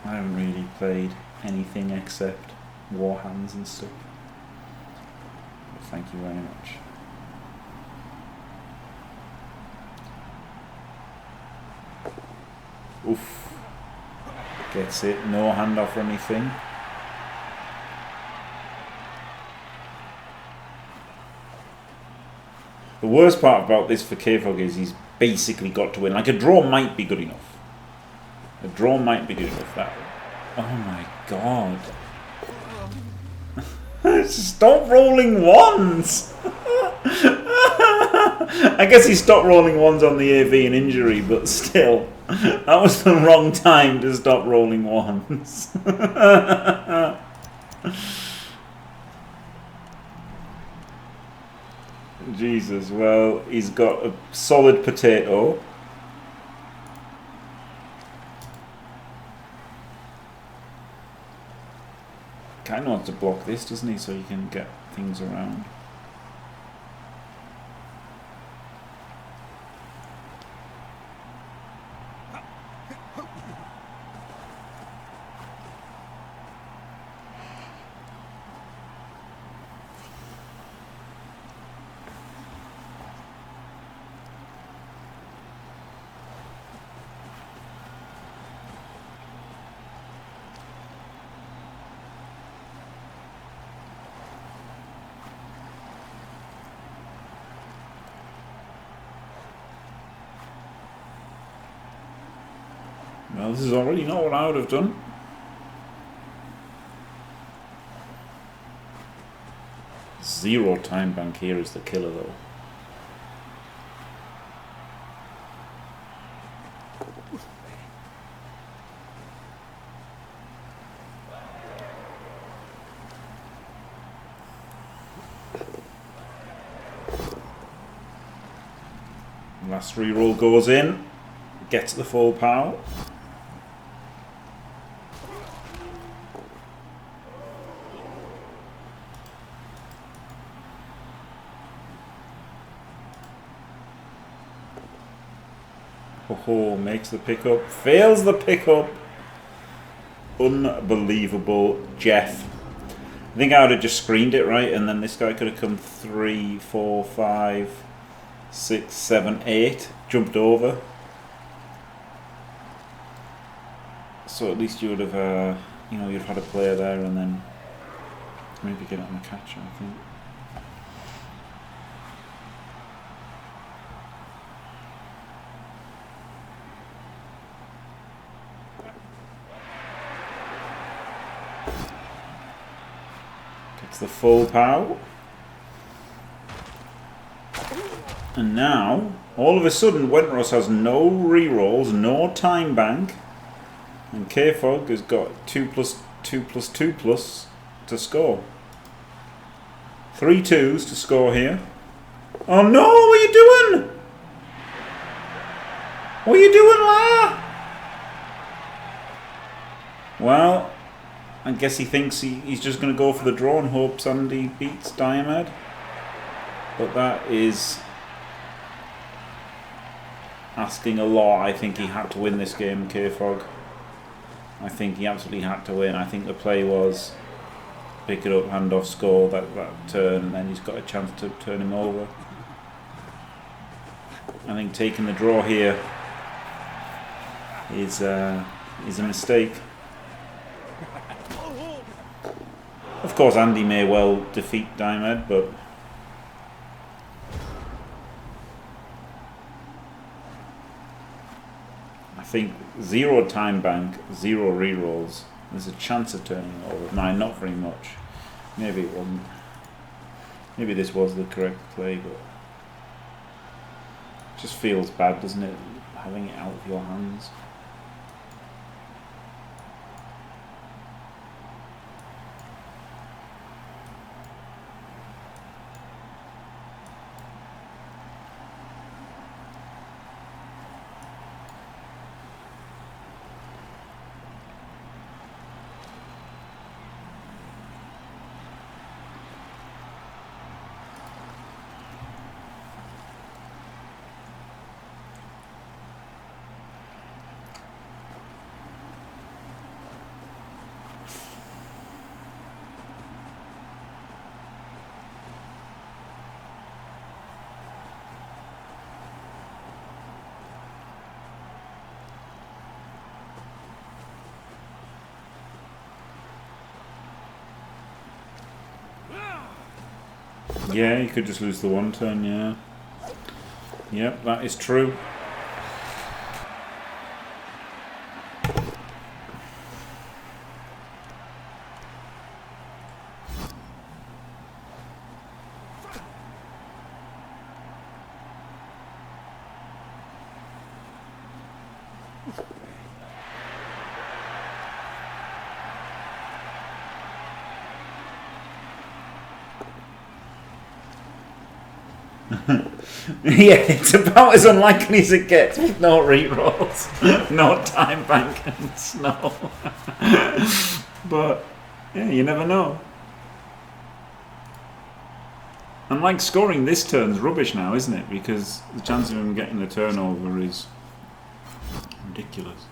Speaker 1: I haven't really played anything except Warhands and stuff. But thank you very much. Oof. Gets it. No handoff or anything. The worst part about this for KFoged is he's basically got to win. Like, a draw might be good enough. A draw might be good enough. That. Oh my god. Stop rolling ones! I guess he stopped rolling ones on the AV and injury, but still. That was the wrong time to stop rolling ones. Jesus, well, he's got a solid potato. Kind of wants to block this, doesn't he, so he can get things around. Well, this is already not what I would have done. Zero time bank here is the killer, though. Last reroll goes in, gets the full power. Oh, makes the pickup, fails the pickup. Unbelievable, Jeff. I think I would have just screened it, right? And then this guy could have come 3, 4, 5, 6, 7, 8. Jumped over. So at least you would have, you know, you'd have had a player there and then maybe get it on the catcher, I think. Gets the full pow. And now, all of a sudden, Wenteros has no rerolls, no time bank. And KFoged has got 2+2+2+ to score. 3 2s to score here. Oh no, what are you doing? What are you doing, La? Well, I guess he thinks he's just going to go for the draw and hope Sandy beats Diomed. But that is asking a lot. I think he had to win this game, KFoged. I think he absolutely had to win. I think the play was pick it up, hand off, score that turn, and then he's got a chance to turn him over. I think taking the draw here is a mistake. Of course, Andy may well defeat Diomed, but think 0 time bank, 0 rerolls. There's a chance of turning over. No, not very much. Maybe it wasn't. Maybe this was the correct play, but it just feels bad, doesn't it? Having it out of your hands. Yeah, you could just lose the 1 turn, yeah. Yep, that is true. Yeah, it's about as unlikely as it gets with no rerolls, no time bank and snow. But yeah, you never know. And like scoring this turn's rubbish now, isn't it? Because the chance of him getting the turnover is ridiculous.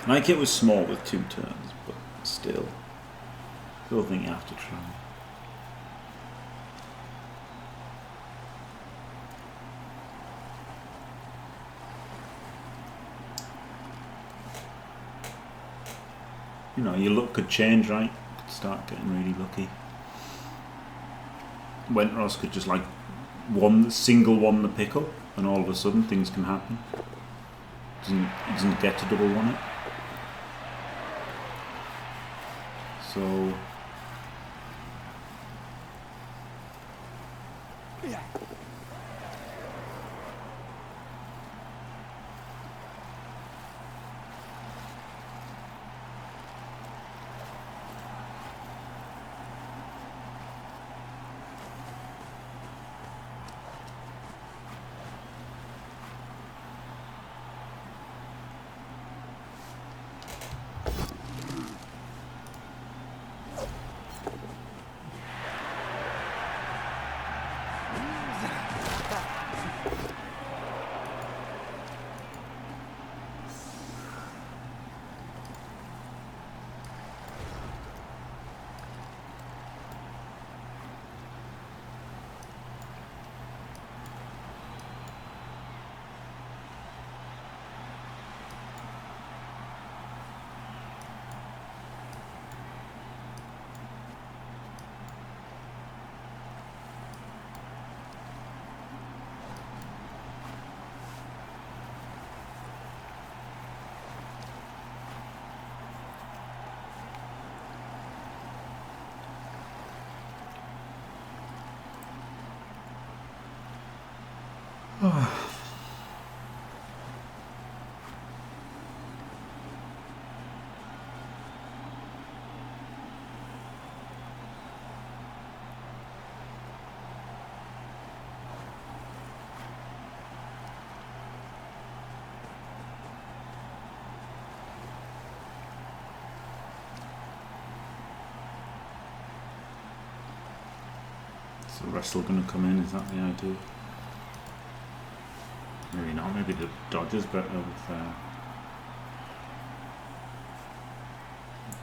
Speaker 1: Like it was small with 2 turns, but still think you have to try. You know, your luck could change, right? Could start getting really lucky. Wenteros could just like single one the pickle, and all of a sudden things can happen. He doesn't get to double one it. So is the wrestle going to come in? Is that the idea? Maybe not. Maybe the Dodgers better with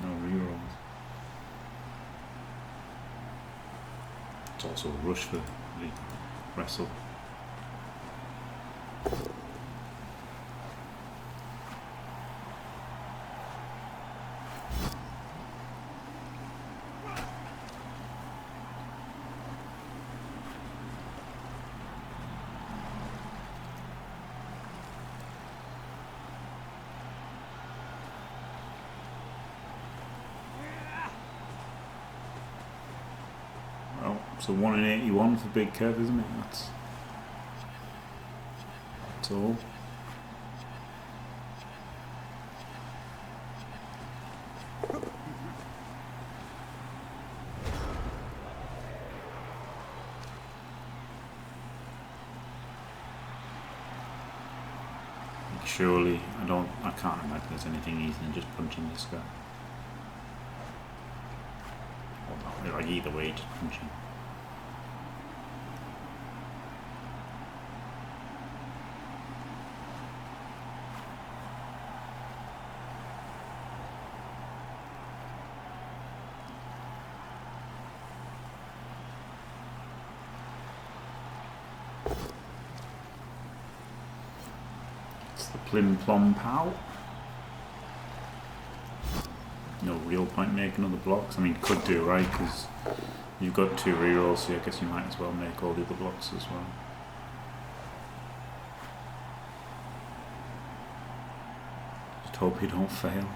Speaker 1: no rerolls. It's also a rush for the wrestle. So 1 in 81 for Big Kev, isn't it? That's all. Surely, I can't imagine there's anything easier than just punching this guy. Or not, like either way, just punching. The Plim Plom Pow. No real point making other blocks. I mean, could do, right? Because you've got 2 rerolls, so I guess you might as well make all the other blocks as well. Just hope you don't fail.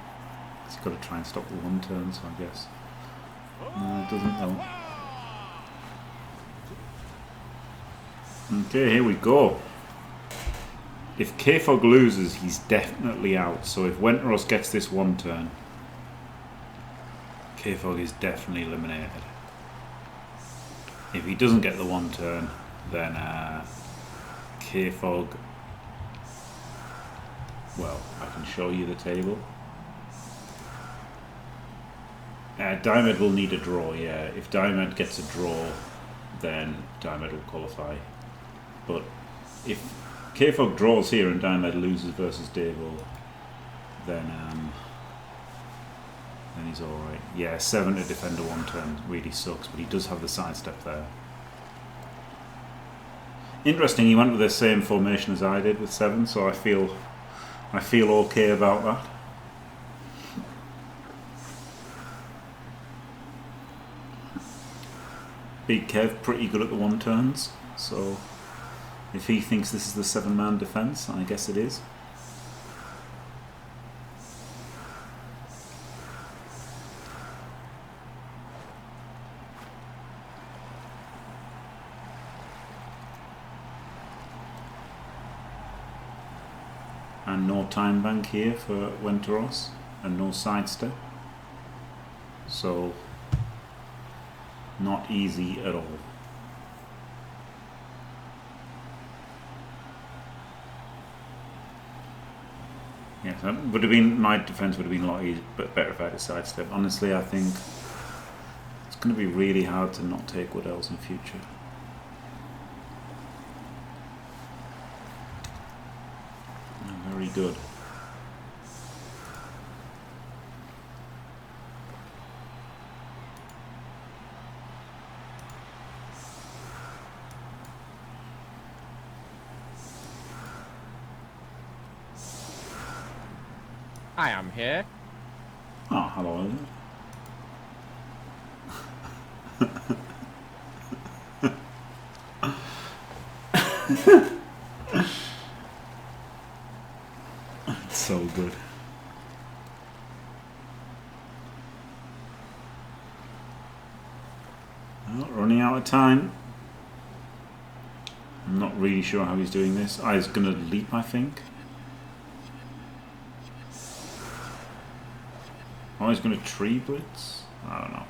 Speaker 1: He's got to try and stop the 1 turn, so I guess. No, it doesn't though. Okay, here we go. If KFoged loses, he's definitely out. So if Wenteros gets this 1 turn, KFoged is definitely eliminated. If he doesn't get the 1 turn, then KFoged... Well, I can show you the table. Diomed will need a draw, yeah. If Diomed gets a draw, then Diomed will qualify. But if KFoged draws here and Diomed loses versus Davo, then he's alright. Yeah, 7 to defend a 1 turn really sucks, but he does have the sidestep there. Interesting, he went with the same formation as I did with 7, so I feel okay about that. Big Kev pretty good at the 1 turns, so if he thinks this is the 7-man defense, I guess it is. And no time bank here for Wenteros, and no sidestep. So, not easy at all. Yes, that would have been, my defense would have been a lot easier, but better if I had a sidestep. Honestly, I think it's going to be really hard to not take Woodell's in future. Very good.
Speaker 4: I am here.
Speaker 1: Oh, hello. It's so good. Well, running out of time. I'm not really sure how he's doing this. He's going to leap, I think. Oh, he's going to tree blitz? I don't know.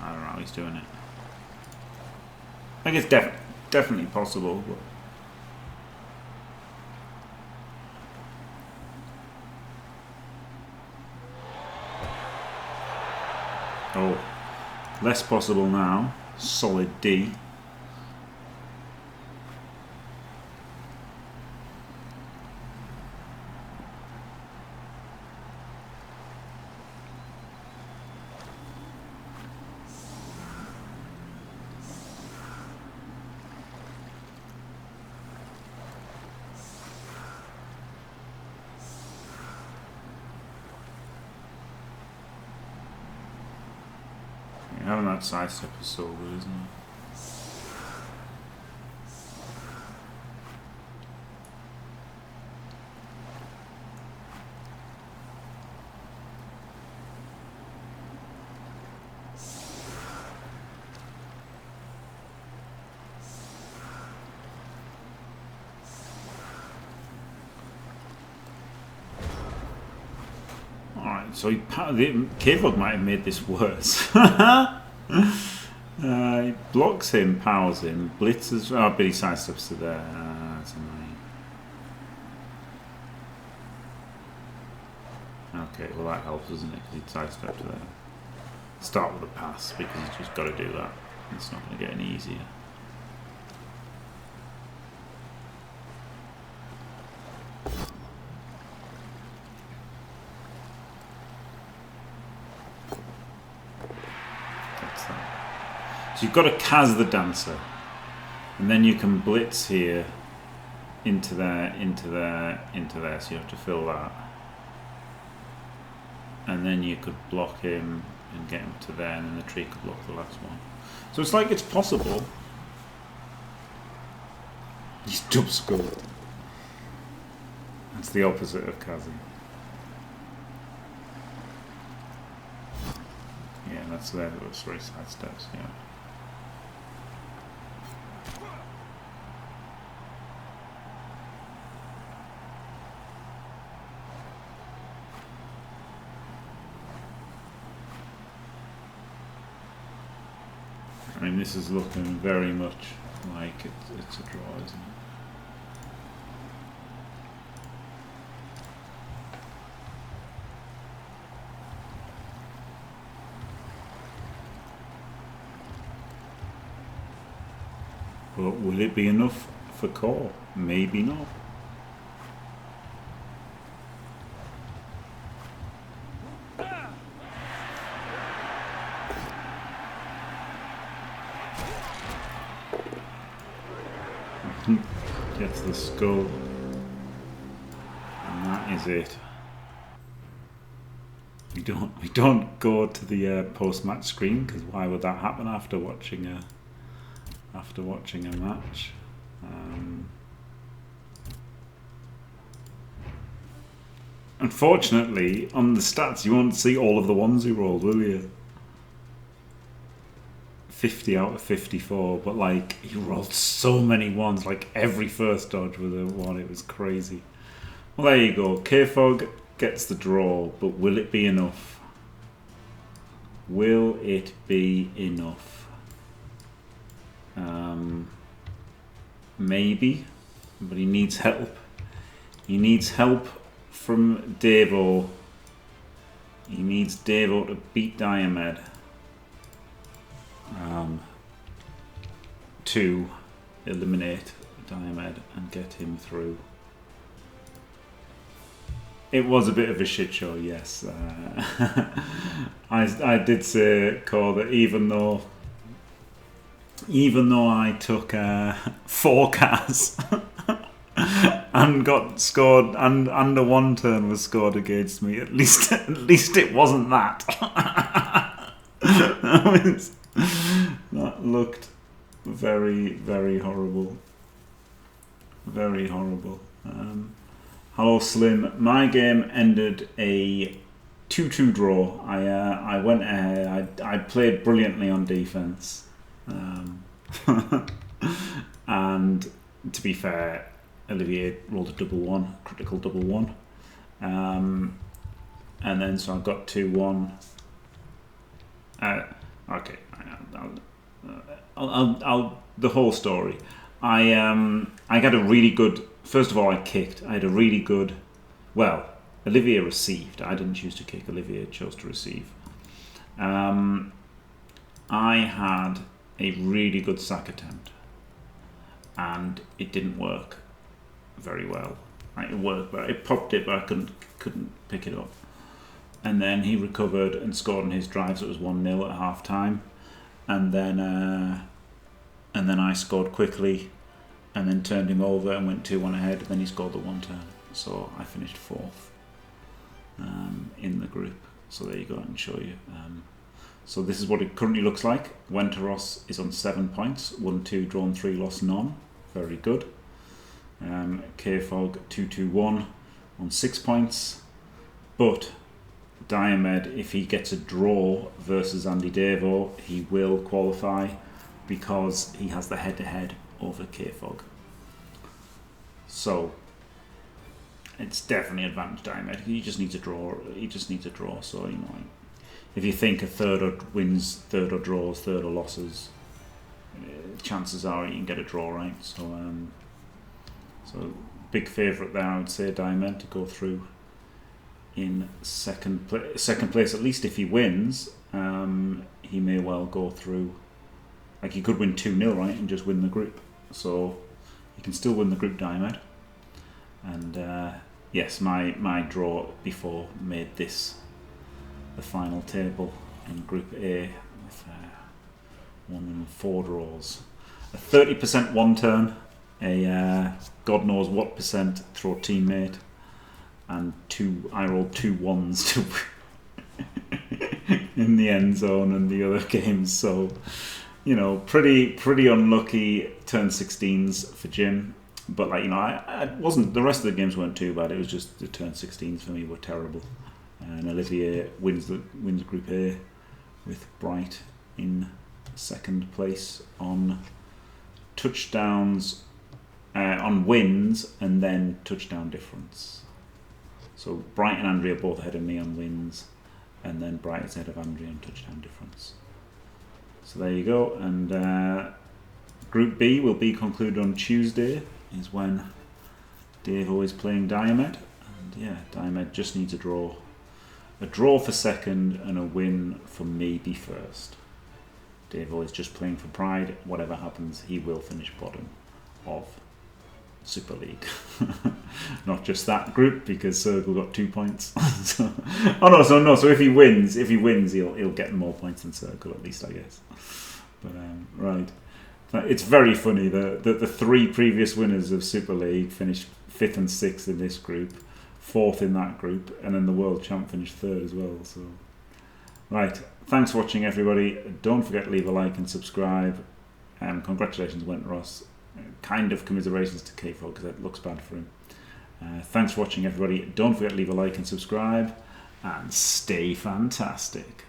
Speaker 1: I don't know how he's doing it. I think it's definitely possible, but... Oh, less possible now. Solid D. Having that sidestep is so good, isn't it? So KFoged might have made this worse. He blocks him, powers him, blitzes. Oh, but he sidesteps to there. That's annoying. Okay, well that helps, doesn't it? Because he sidesteps to there. Start with a pass because he's just got to do that. It's not going to get any easier. That's that. So you've got to Kaz the Dancer, and then you can blitz here into there, into there, into there. So you have to fill that, and then you could block him and get him to there, and then the tree could block the last one. So it's like it's possible. He's jump scored. That's the opposite of Kazi. Yeah, that's there. Those 3 side steps. Yeah. I mean, this is looking very much like it's a draw, isn't it? But will it be enough for core? Maybe not. Gets the skull, and that is it. We don't go to the post-match screen, because why would that happen after watching a match? Unfortunately, on the stats, you won't see all of the ones he rolled, will you? 50 out of 54, but like he rolled so many ones, like every first dodge was a one. It was crazy. Well, there you go. KFoged gets the draw, but will it be enough? Will it be enough? Maybe, but he needs help. He needs help from Devo. He needs Devo to beat Diomed. To eliminate Diomed and get him through. It was a bit of a shit show, yes. I did say, Cole, that even though I took 4 cars and got scored, and a 1 turn was scored against me, at least it wasn't that. That looked very, very horrible. Very horrible. Hello Slim. My game ended a 2-2 draw. I went ahead. I played brilliantly on defense. And to be fair, Olivier rolled a double 1, critical double 1. And then so I got 2-1. Okay, I'll the whole story. I got a really good. First of all, I kicked. I had a really good. Well, Olivier received. I didn't choose to kick. Olivier chose to receive. I had a really good sack attempt, and it didn't work very well. It worked, but it popped it, but I couldn't pick it up. And then he recovered and scored on his drive, so it was 1-0 at half time. And then I scored quickly, and then turned him over and went 2-1 ahead. And then he scored the 1 turn, so I finished 4th in the group. So there you go, I can show you. So this is what it currently looks like. Wenteros is on 7 points, 1-2, drawn 3, lost none. Very good. KFoged 2-2-1 on 6 points, but Diomed, if he gets a draw versus Andy Devo, he will qualify because he has the head-to-head over KFoged. So it's definitely advantage Diomed. He just needs a draw. So if you think a third or wins, third or draws, third or losses, chances are you can get a draw, right? So big favourite there, I would say, Diomed to go through in second place. At least if he wins, he may well go through. Like he could win 2-0, right, and just win the group. So he can still win the group, Diomed. And yes, my draw before made this the final table in Group A with 1 and 4 draws. A 30% one turn, a God knows what percent throw teammate, and I rolled 2 1s to in the end zone and the other games. So pretty unlucky turn 16s for Jim. But I wasn't. The rest of the games weren't too bad. It was just the turn 16s for me were terrible. And Olivier wins Group A with Bright in second place on touchdowns, on wins, and then touchdown difference. So Bright and Andrea both ahead of me on wins, and then Bright is ahead of Andrea on touchdown difference. So there you go. And Group B will be concluded on Tuesday. Is when Davo is playing Diomed, and yeah, Diomed just needs a draw for second and a win for maybe first. Davo is just playing for pride. Whatever happens, he will finish bottom of Super League. Not just that group, because Circle got 2 points. So if he wins, he'll get more points than Circle at least, I guess. But right. It's very funny that the 3 previous winners of Super League finished 5th and 6th in this group, 4th in that group, and then the world champ finished 3rd as well. So, right, thanks for watching, everybody. Don't forget to leave a like and subscribe. Congratulations, Wenteros. Kind of commiserations to KFoged because it looks bad for him. Thanks for watching, everybody. Don't forget to leave a like and subscribe, and stay fantastic.